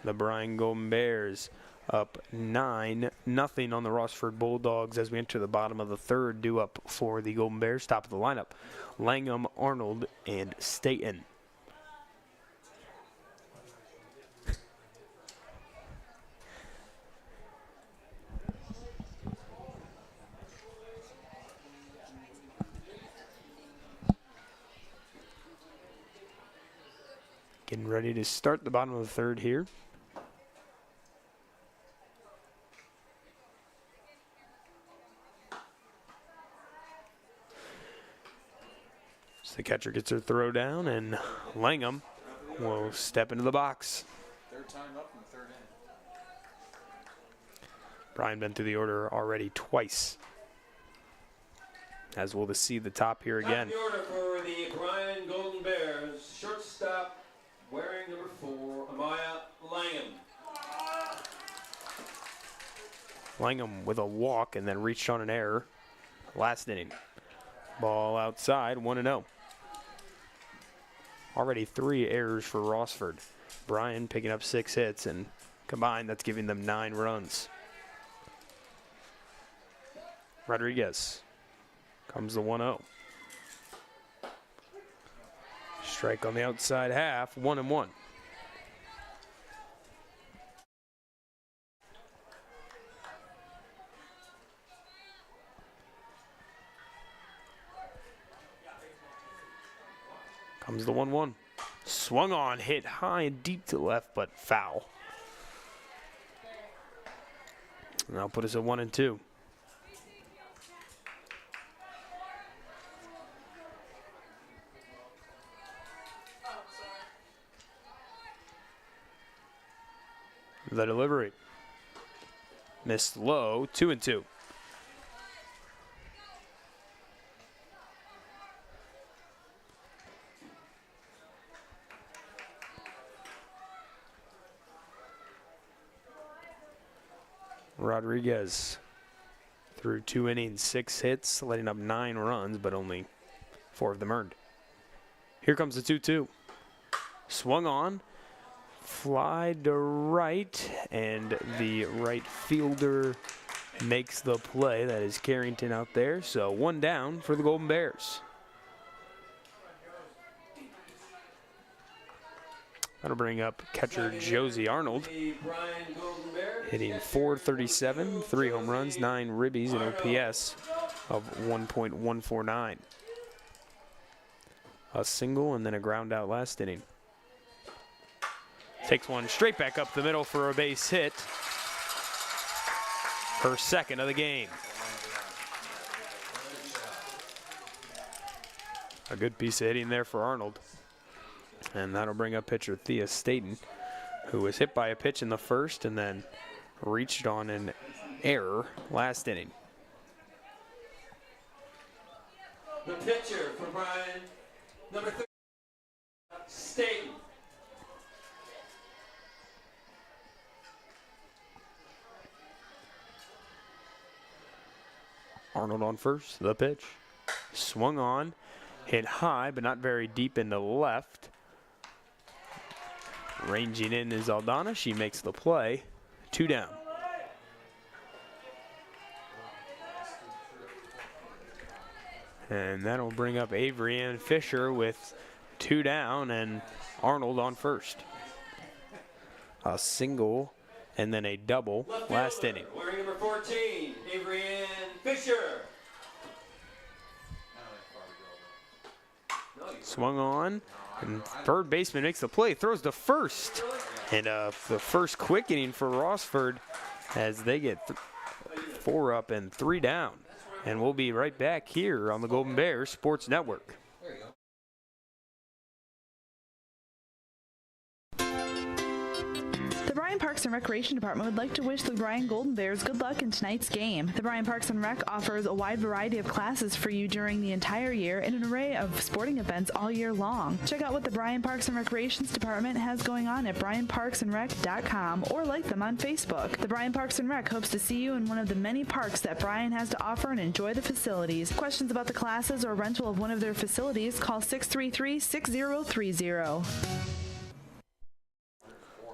The Bryan Golden Bears up 9-0 on the Rossford Bulldogs as we enter the bottom of the third. Due up for the Golden Bears, top of the lineup, Langham, Arnold, and Staten. Getting ready to start the bottom of the third here. The catcher gets her throw down, and Langham will step into the box. Third time up in the third inning. Bryan been through the order already twice. As we'll see the top here again. Top the order for the Bryan Golden Bears. Shortstop wearing number 4, Amaya Langham. Langham with a walk and then reached on an error last inning. Ball outside, 1-0. Already 3 errors for Rossford. Bryan picking up 6 hits, and combined that's giving them 9 runs. Rodriguez comes the 1-0. Strike on the outside half, 1-1. Comes the 1-1. Swung on, hit high and deep to the left, but foul. And that'll put us at 1-2. The delivery. Missed low, 2-2. Rodriguez through 2 innings, 6 hits, letting up 9 runs, but only 4 of them earned. Here comes the 2-2. Swung on, fly to right, and the right fielder makes the play. That is Carrington out there, so 1 down for the Golden Bears. That'll bring up catcher Josie Arnold, hitting .437, 3 home runs, 9 ribbies, and OPS of 1.149. A single and then a ground out last inning. Takes one straight back up the middle for a base hit. Her second of the game. A good piece of hitting there for Arnold. And that'll bring up pitcher Thea Staten, who was hit by a pitch in the first and then reached on an error last inning. The pitcher for Bryan, number 3, Staten. Arnold on first, the pitch. Swung on, hit high, but not very deep in the left. Ranging in is Aldana. She makes the play. 2 down. And that'll bring up Avery Ann Fisher with 2 down and Arnold on first. A single and then a double last inning. Wearing number 14, Avery Ann Fisher. Swung on, and third baseman makes the play, throws to first. And the first quick inning for Rossford as they get 4 up and 3 down. And we'll be right back here on the Golden Bears Sports Network. The Bryan Parks and Recreation Department would like to wish the Bryan Golden Bears good luck in tonight's game. The Bryan Parks and Rec offers a wide variety of classes for you during the entire year and an array of sporting events all year long. Check out what the Bryan Parks and Recreations Department has going on at bryanparksandrec.com or like them on Facebook. The Bryan Parks and Rec hopes to see you in one of the many parks that Bryan has to offer and enjoy the facilities. Questions about the classes or rental of one of their facilities, call 633-6030.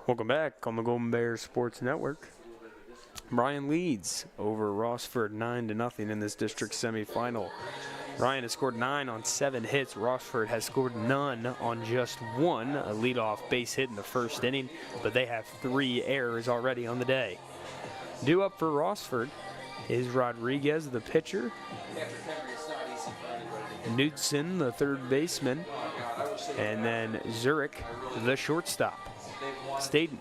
Welcome back on the Golden Bears Sports Network. Bryan leads over Rossford 9-0 in this district semifinal. Bryan has scored 9 on 7 hits. Rossford has scored none on just 1, a leadoff base hit in the first inning, but they have 3 errors already on the day. Due up for Rossford is Rodriguez, the pitcher, Knudsen, the third baseman, and then Zurich, the shortstop. Staten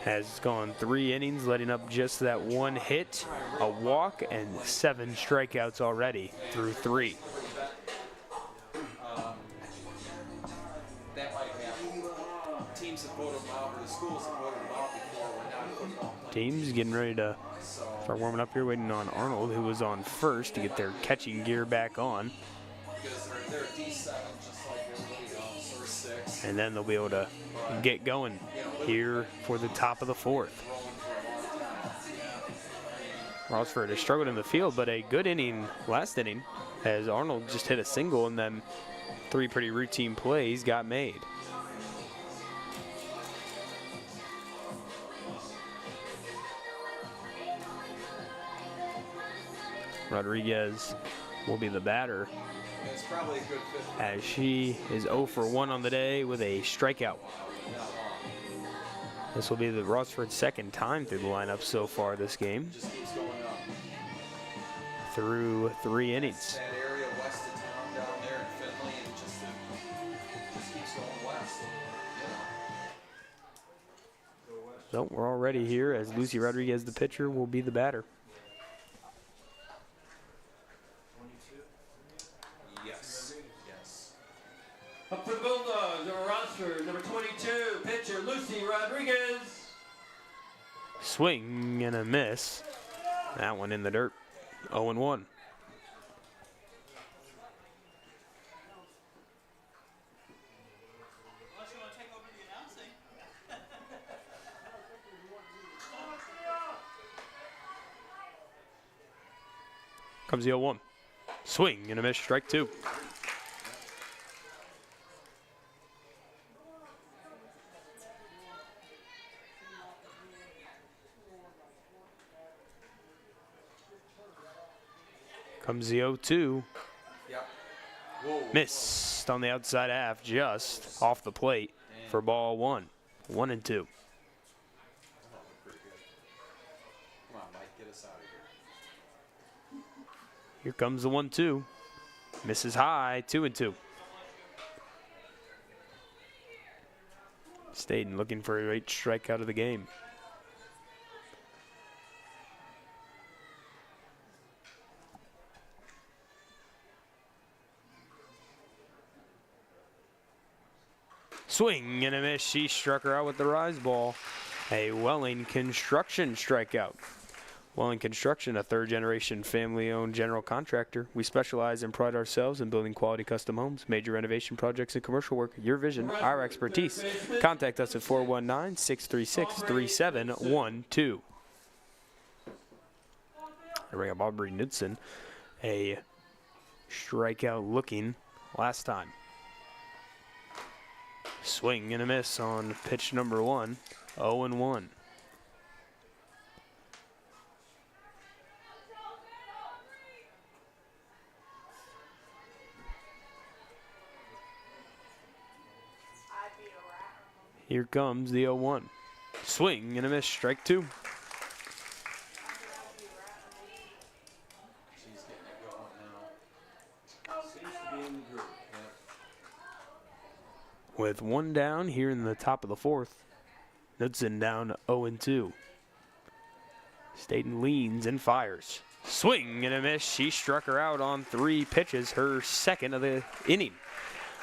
has gone 3 innings, letting up just that 1 hit, a walk, and 7 strikeouts already through 3. Teams getting ready to start warming up here, waiting on Arnold, who was on first, to get their catching gear back on. And then they'll be able to get going here for the top of the 4th. Rossford has struggled in the field, but a good inning last inning as Arnold just hit a single and then 3 pretty routine plays got made. Rodriguez will be the batter, as she is 0 for 1 on the day with a strikeout. This will be the Rossford's 2nd time through the lineup so far this game, through 3 innings. So we're already here as Lucy Rodriguez, the pitcher, will be the batter. Up for the Bulldogs, over Rossford, number 22, pitcher Lucy Rodriguez. Swing and a miss. That one in the dirt. 0-1. Comes the 0-1. Swing and a miss, strike 2. Comes the 0-2. Yep. Missed on the outside half, just off the plate for ball 1. 1-2. Come on, Mike, get us out of here. Here comes the 1-2. Misses high, 2-2. Staten looking for a late strikeout of the game. Swing and a miss. She struck her out with the rise ball. A Welling Construction strikeout. Welling Construction, a third-generation family-owned general contractor. We specialize and pride ourselves in building quality custom homes, major renovation projects, and commercial work. Your vision, our expertise. Contact us at 419-636-3712. I bring up Aubrey Knudsen, a strikeout looking last time. Swing and a miss on pitch number 1, 0-1. Here comes the 0-1. Swing and a miss, strike 2. With one down here in the top of the 4th. Knudsen down 0-2. Staten leans and fires. Swing and a miss. She struck her out on 3 pitches, her second of the inning.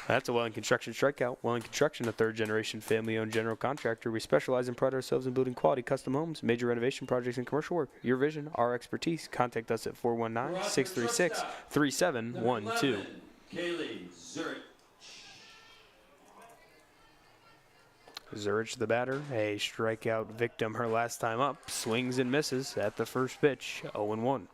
That's a Welling Construction strikeout. Welling Construction, a third-generation family-owned general contractor. We specialize and pride ourselves in building quality custom homes, major renovation projects, and commercial work. Your vision, our expertise. Contact us at 419-636-3712. Kaylee Zurich. Zurich, the batter, a strikeout victim her last time up. Swings and misses at the first pitch, 0-1.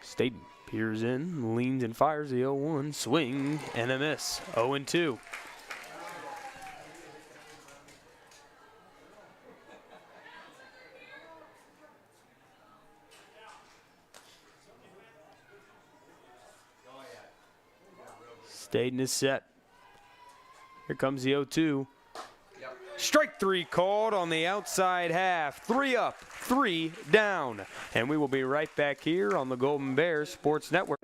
Staten peers in, leans and fires the 0-1. Swing and a miss, 0-2. Staten is set. Here comes the 0-2. Strike 3 called on the outside half. 3 up, 3 down. And we will be right back here on the Golden Bears Sports Network.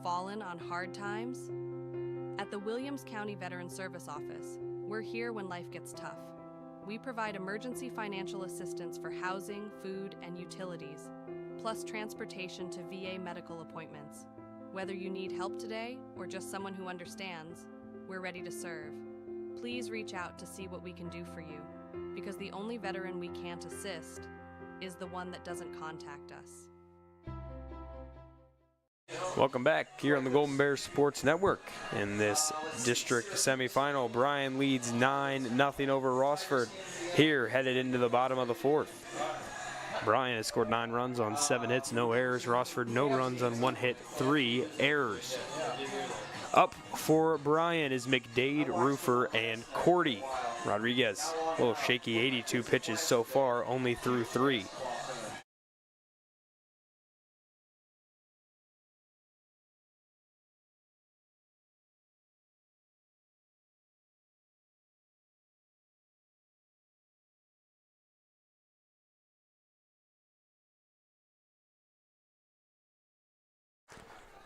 Fallen on hard times? At the Williams County Veteran Service Office, we're here when life gets tough. We provide emergency financial assistance for housing, food, and utilities, plus transportation to VA medical appointments. Whether you need help today or just someone who understands, we're ready to serve. Please reach out to see what we can do for you, because the only veteran we can't assist is the one that doesn't contact us. Welcome back here on the Golden Bears Sports Network. In this district semifinal, Bryan leads 9-0 over Rossford. Here, headed into the bottom of the 4th. Bryan has scored 9 runs on 7 hits, no errors. Rossford, no runs on 1 hit, 3 errors. Up for Bryan is McDade, Roofer, and Cordy. Rodriguez, a little shaky, 82 pitches so far, only threw 3.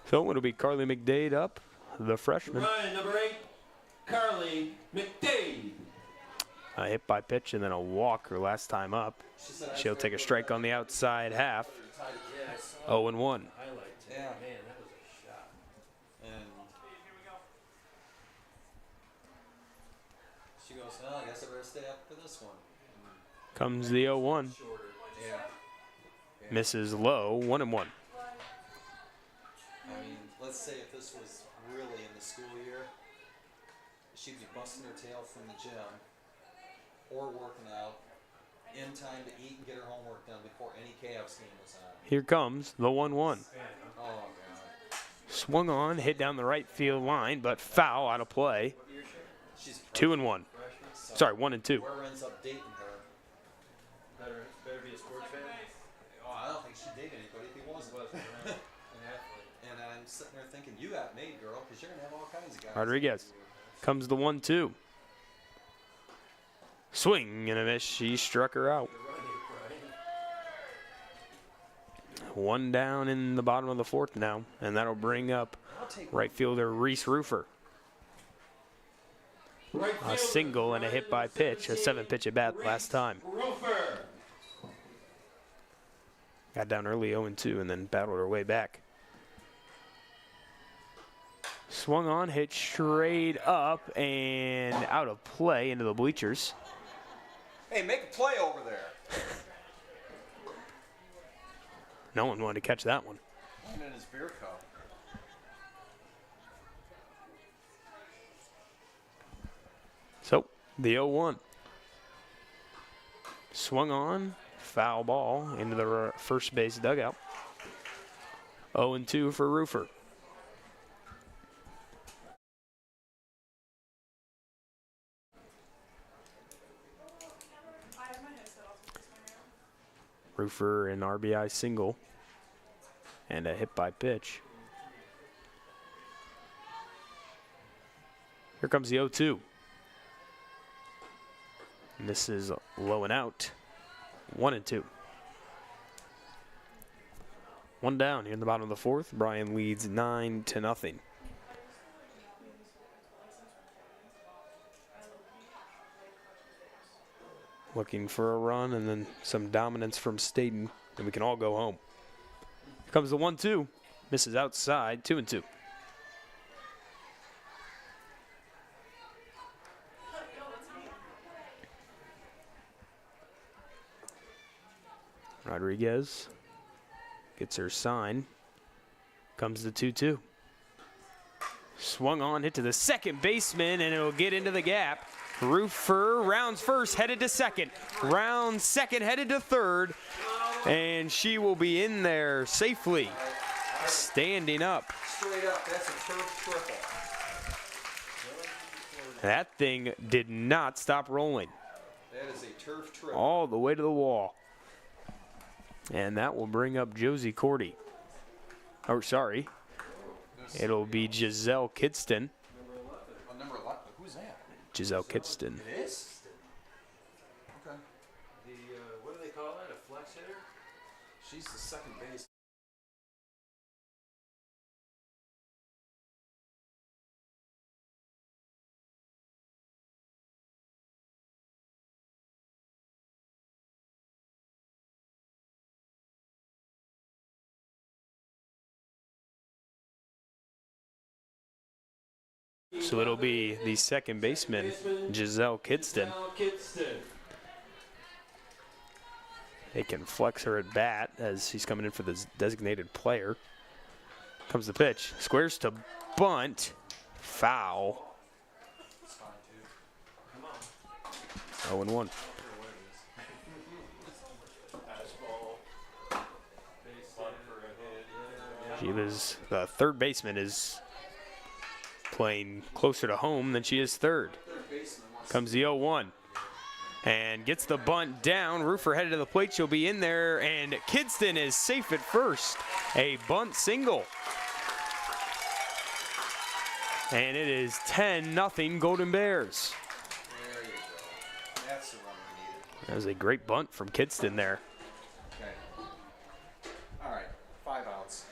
So it'll be Carly McDade up, the freshman. Bryan, number 8, Carly McDade. A hit by pitch and then a walk her last time up. She'll take a strike on the outside half. 0-1. Yeah. Man, that was a shot. And she goes, oh, I guess I better stay up for this one. Comes the 0-1. Yeah. Misses low, 1-1. I mean, let's say if this was really in the school year, she'd be busting her tail from the gym or working out in time to eat and get her homework done before any Cavs game was on. Here comes the 1-1. Oh, God. Swung on, hit down the right field line, but foul out of play. 2-1. Sorry, 1-2. Whoever ends up dating her. Better be a sports fan. Oh, I don't think she'd date anybody if he wasn't. And I'm sitting there thinking, you got made, girl, because you're going to have all kinds of guys. Rodriguez comes the 1-2. Swing and a miss. She struck her out. 1 down in the bottom of the 4th now, and that'll bring up right fielder Reese Roofer. A single and a hit by pitch, a 7-pitch at bat last time. Got down early 0-2 and then battled her way back. Swung on, hit straight up and out of play into the bleachers. Hey, make a play over there. No one wanted to catch that one. One in his beer cup. So, the 0-1. Swung on, foul ball into the first base dugout. 0-2 for Roofer. Roofer an RBI single and a hit by pitch. Here comes the 0-2. And this is low and out. 1-2. One down here in the bottom of the fourth. Bryan leads 9-0. Looking for a run and then some dominance from Staten, and we can all go home. Here comes the 1-2. Misses outside. 2-2. Rodriguez gets her sign. Comes the 2-2. Swung on, hit to the second baseman, and it'll get into the gap. Roofer rounds first, headed to second. Rounds second, headed to third. And she will be in there safely. Standing up. Straight up, that's a turf triple. That thing did not stop rolling. That is a turf triple. All the way to the wall. And that will bring up Josie Cordy. Oh, sorry. It'll be Giselle Kidston. Number 11. Who's that? Giselle Kidston. It is? Okay. What do they call that? A flex hitter? She's the second base. So it'll be the second baseman, Giselle Kidston. They can flex her at bat as she's coming in for the designated player. Comes the pitch. Squares to bunt. Foul. 0-1. The third baseman is playing closer to home than she is third. Comes the 0-1 and gets the bunt down. Roofer headed to the plate. She'll be in there, and Kidston is safe at first. A bunt single. And it is 10-0 Golden Bears. There you go. That's the run we needed. That was a great bunt from Kidston there. Okay. All right. 5 outs.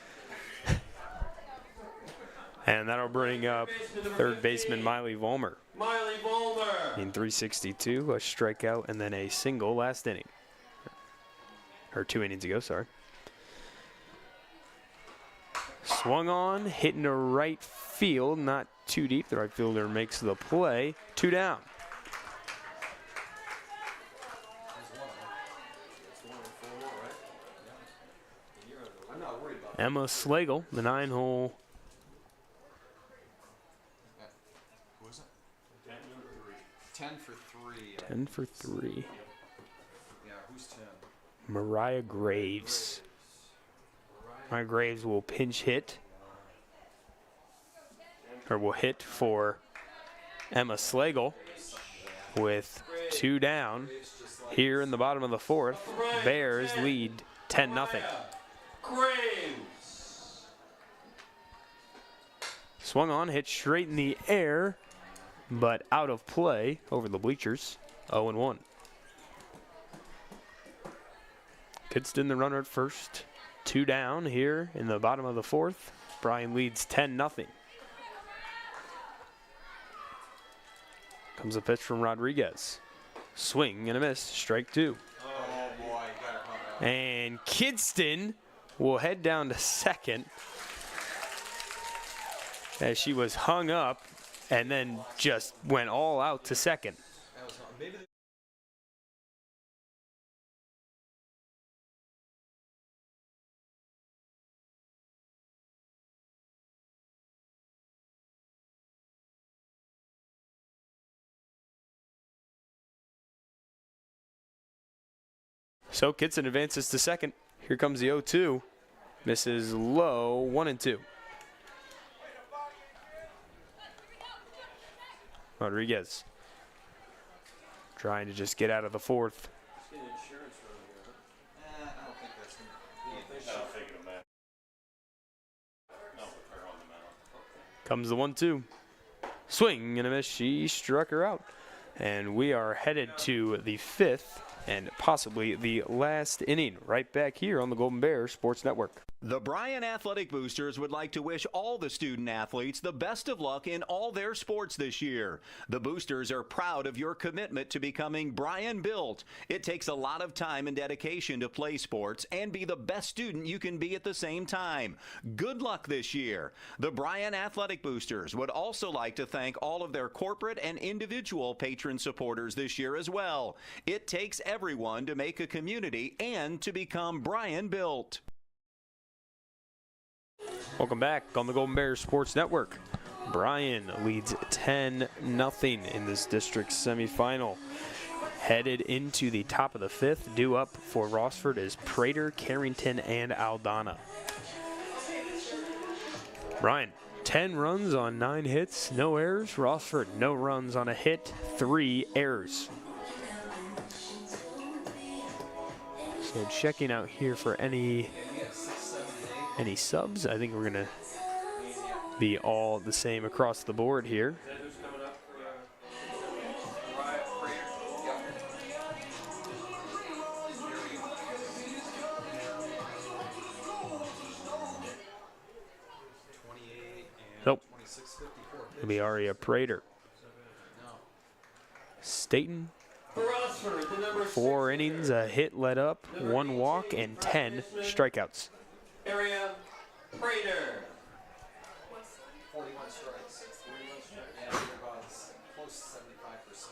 And that'll bring up third baseman Miley Vollmer. Miley Vollmer. In 362, a strikeout, and then a single last inning. Or 2 innings ago, sorry. Swung on, hitting to right field, not too deep. The right fielder makes the play. 2 down. Emma Slagle, the 9-hole. Who is it? 10 for 3. 10 for 3. Yeah, who's 10? Mariah Graves. Mariah Graves will pinch hit. Or will hit for Emma Slagle with 2 down. Here in the bottom of the fourth, Bears lead 10-0. Graves. Swung on, hit straight in the air, but out of play over the bleachers. 0-1. Kidston the runner at first. 2 down here in the bottom of the fourth. Bryan leads 10-0. Comes a pitch from Rodriguez. Swing and a miss. Strike 2. Oh, boy. Got her hung up. And And Kidston will head down to second as she was hung up and then just went all out to second. So Kidston advances to second. Here comes the 0-2. Misses low, 1-2. Rodriguez trying to just get out of the fourth. Comes the 1-2. Swing and a miss. She struck her out. And we are headed to the fifth and possibly the last inning right back here on the Golden Bear Sports Network. The Bryan Athletic Boosters would like to wish all the student athletes the best of luck in all their sports this year. The Boosters are proud of your commitment to becoming Bryan built. It takes a lot of time and dedication to play sports and be the best student you can be at the same time. Good luck this year. The Bryan Athletic Boosters would also like to thank all of their corporate and individual patron supporters this year as well. It takes everyone to make a community and to become Bryan built. Welcome back on the Golden Bears Sports Network. Bryan leads 10-0 in this district semifinal. Headed into the top of the fifth, due up for Rossford is Prater, Carrington, and Aldana. Bryan, 10 runs on 9 hits, no errors. Rossford, no runs on a hit, 3 errors. So checking out here for any subs. I think we're going to be all the same across the board here. Nope. It'll be Aria Prater. Staten, 4 innings, a hit let up, 1 walk, and 10 strikeouts. Area Prater. 41 strikes. And about close to 75%.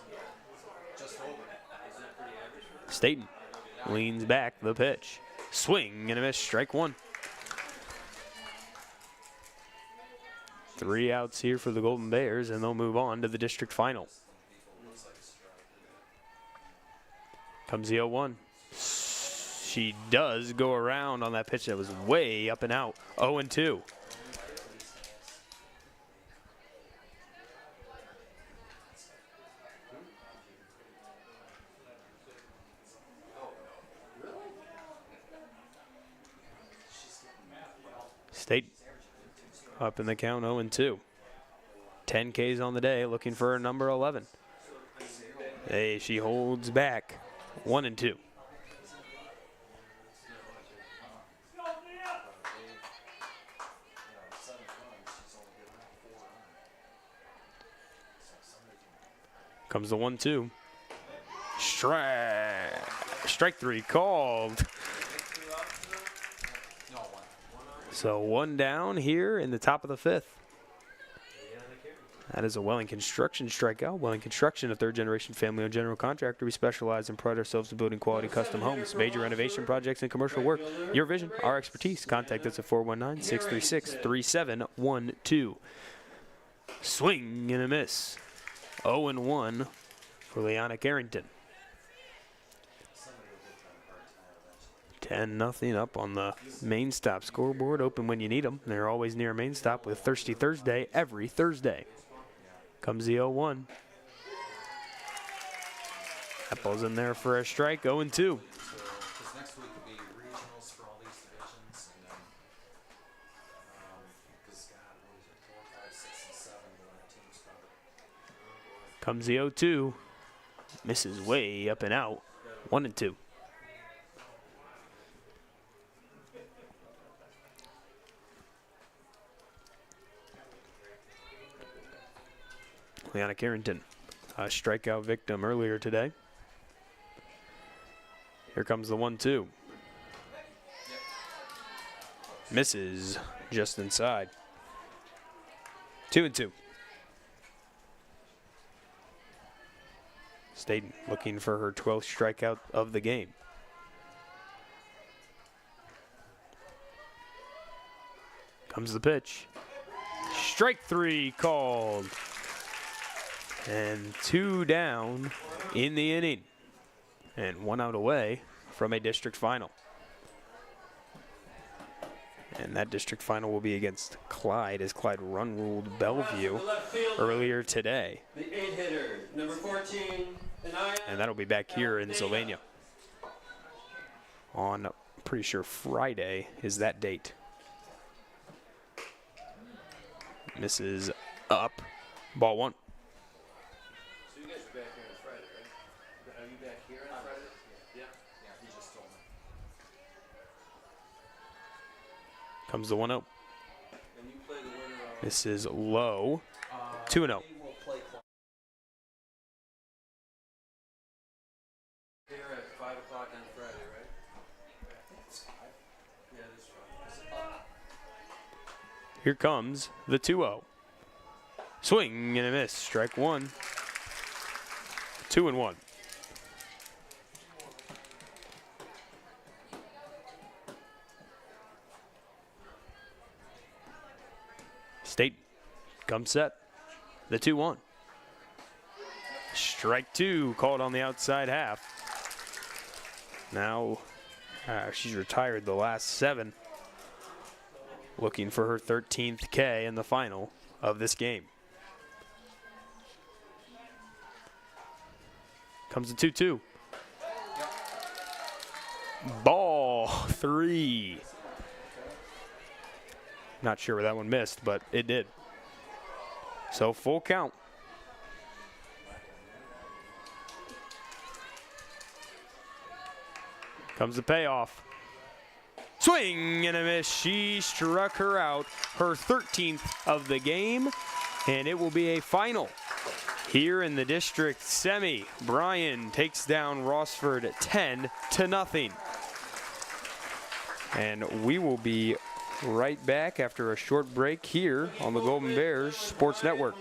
Just over. Isn't that pretty average? Staten leans back the pitch. Swing and a miss, strike 1. 3 outs here for the Golden Bears, and they'll move on to the district final. Comes the 0-1. She does go around on that pitch that was way up and out. 0-2. State up in the count, 0-2. 10 Ks on the day, looking for a number 11. Hey, she holds back, 1-2. Comes the 1-2. Strike 3 called. So 1 down here in the top of the 5th. That is a Welling Construction strikeout. Welling Construction, a third-generation family-owned general contractor. We specialize and pride ourselves in building quality custom homes, major renovation projects, and commercial work. Your vision, our expertise. Contact us at 419-636-3712. Swing and a miss. 0-1 for Leanna Carrington. 10-0 up on the main stop scoreboard. Open when you need them. They're always near main stop with Thirsty Thursday every Thursday. Comes the 0-1. That ball's in there for a strike. 0-2. Comes the 0-2. Misses way up and out. 1-2. Leanna Carrington, a strikeout victim earlier today. Here comes the 1-2. Misses just inside. 2-2. Staten looking for her 12th strikeout of the game. Comes the pitch. Strike 3 called. And 2 down in the inning. And 1 out away from a district final. And that district final will be against Clyde, as Clyde run-ruled Bellevue earlier today. The 8-hitter, number 14, and that'll be back here in Sylvania. On, pretty sure Friday is that date. Misses up. Ball 1. So you guys are back here on Friday, right? Are you back here on Friday? Yeah. Yeah, he just told me. Comes the 1-0. And you play the winner of This is low. 2-0. here at 5 o'clock on Friday, right? I think it's 5. Yeah, it is 5. Here comes the 2-0. Swing and a miss. Strike 1. 2-1. State comes set. The 2-1. Strike 2 called on the outside half. Now she's retired the last 7. Looking for her 13th K in the final of this game. Comes the 2-2. Ball 3. Not sure where that one missed, but it did. So full count. Comes the payoff. Swing and a miss. She struck her out. Her 13th of the game, and it will be a final. Here in the district semi, Bryan takes down Rossford 10-0. And we will be right back after a short break here on the Golden Bears Sports Network.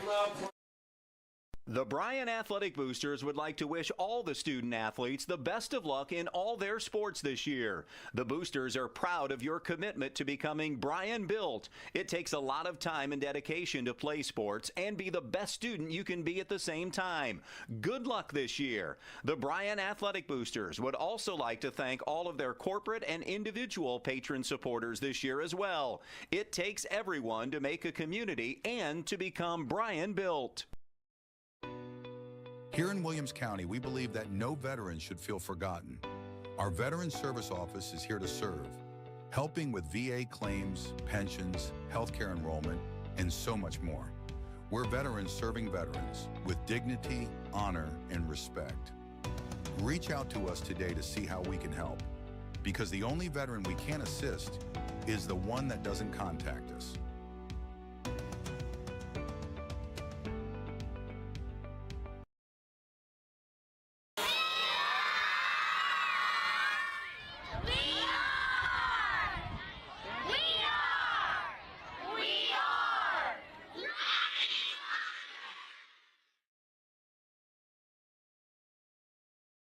The Bryan Athletic Boosters would like to wish all the student athletes the best of luck in all their sports this year. The Boosters are proud of your commitment to becoming Bryan built. It takes a lot of time and dedication to play sports and be the best student you can be at the same time. Good luck this year. The Bryan Athletic Boosters would also like to thank all of their corporate and individual patron supporters this year as well. It takes everyone to make a community and to become Bryan built. Here in Williams County, we believe that no veteran should feel forgotten. Our Veteran Service Office is here to serve, helping with VA claims, pensions, healthcare enrollment, and so much more. We're veterans serving veterans with dignity, honor, and respect. Reach out to us today to see how we can help, because the only veteran we can assist is the one that doesn't contact us.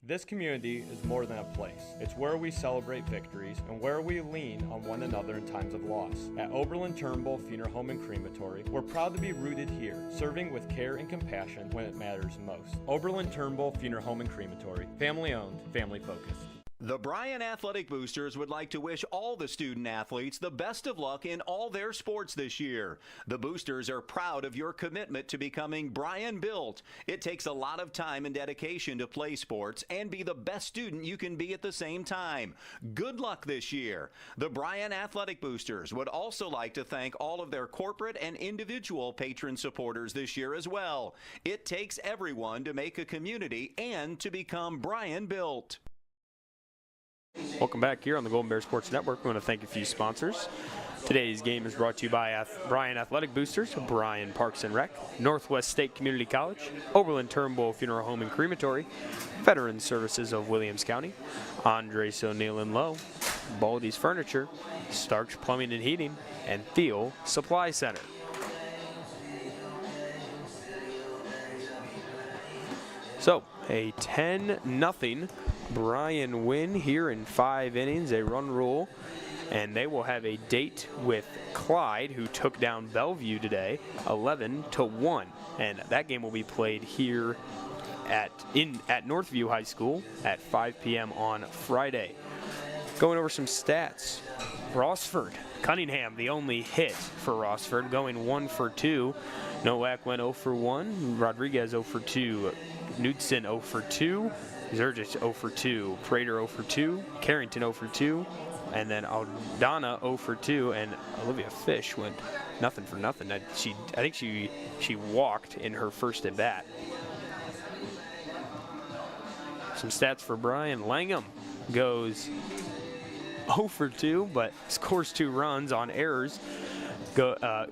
This community is more than a place. It's where we celebrate victories and where we lean on one another in times of loss. At Oberlin-Turnbull Funeral Home and Crematory, we're proud to be rooted here, serving with care and compassion when it matters most. Oberlin-Turnbull Funeral Home and Crematory, family owned, family focused. The Bryan Athletic Boosters would like to wish all the student athletes the best of luck in all their sports this year. The Boosters are proud of your commitment to becoming Bryan built. It takes a lot of time and dedication to play sports and be the best student you can be at the same time. Good luck this year. The Bryan Athletic Boosters would also like to thank all of their corporate and individual patron supporters this year as well. It takes everyone to make a community and to become Bryan built. Welcome back here on the Golden Bears Sports Network. We want to thank a few sponsors. Today's game is brought to you by Bryan Athletic Boosters, Bryan Parks and Rec, Northwest State Community College, Oberlin-Turnbull Funeral Home and Crematory, Veteran Services of Williams County, Andres O'Neill and Lowe, Baldy's Furniture, Stark's Plumbing and Heating, and Thiel Supply Center. So, a 10-0 Bryan win here in 5 innings, a run rule, and they will have a date with Clyde, who took down Bellevue today, 11-1, and that game will be played here at Northview High School at 5 p.m. on Friday. Going over some stats, Rossford, Cunningham, the only hit for Rossford, going 1 for 2. Nowak went 0 for 1. Rodriguez 0 for 2. Knudsen 0 for 2. Zerjic 0 for 2. Prater 0 for 2. Carrington 0 for 2. And then Aldana 0 for 2. And Olivia Fish went nothing for nothing. I think she walked in her first at bat. Some stats for Bryan. Langham goes 0 for 2, but scores 2 runs on errors.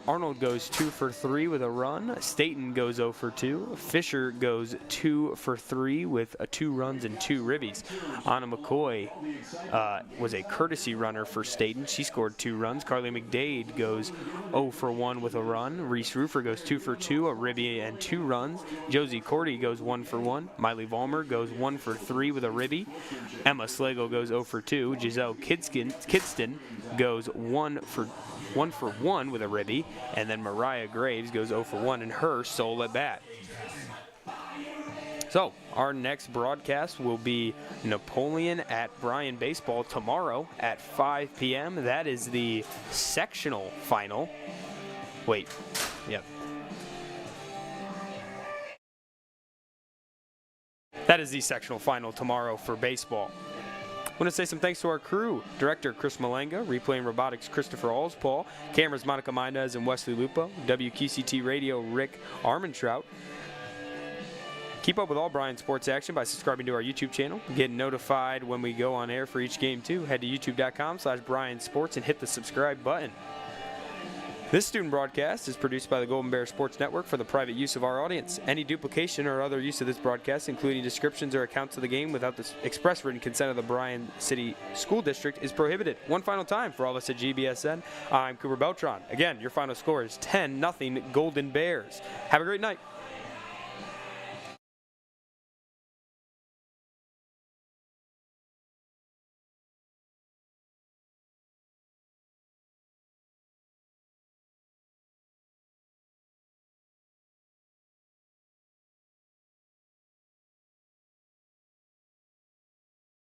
Arnold goes 2 for 3 with a run. Staten goes 0 for 2. Fisher goes 2 for 3 with 2 runs and 2 ribbies. Anna McCoy was a courtesy runner for Staten. She scored 2 runs. Carly McDade goes 0 for 1 with a run. Reese Rufer goes 2 for 2, a ribby and 2 runs. Josie Cordy goes 1 for 1. Miley Vollmer goes 1 for 3 with a ribby. Emma Slagle goes 0 for 2. Giselle Kidston goes 1 for 1 with a ribby, and then Mariah Graves goes 0 for 1 in her sole at bat. So our next broadcast will be Napoleon at Bryan baseball tomorrow at 5 p.m. That is the sectional final. Wait, yep. That is the sectional final tomorrow for baseball. I want to say some thanks to our crew. Director Chris Malenga, Replay and Robotics Christopher Allspaul, cameras Monica Mendez and Wesley Lupo, WQCT Radio Rick Armentrout. Keep up with all Bryan sports action by subscribing to our YouTube channel. Get notified when we go on air for each game too. Head to youtube.com/Bryan Sports and hit the subscribe button. This student broadcast is produced by the Golden Bear Sports Network for the private use of our audience. Any duplication or other use of this broadcast, including descriptions or accounts of the game without the express written consent of the Bryan City School District, is prohibited. One final time for all of us at GBSN, I'm Cooper Beltran. Again, your final score is 10-0 Golden Bears. Have a great night.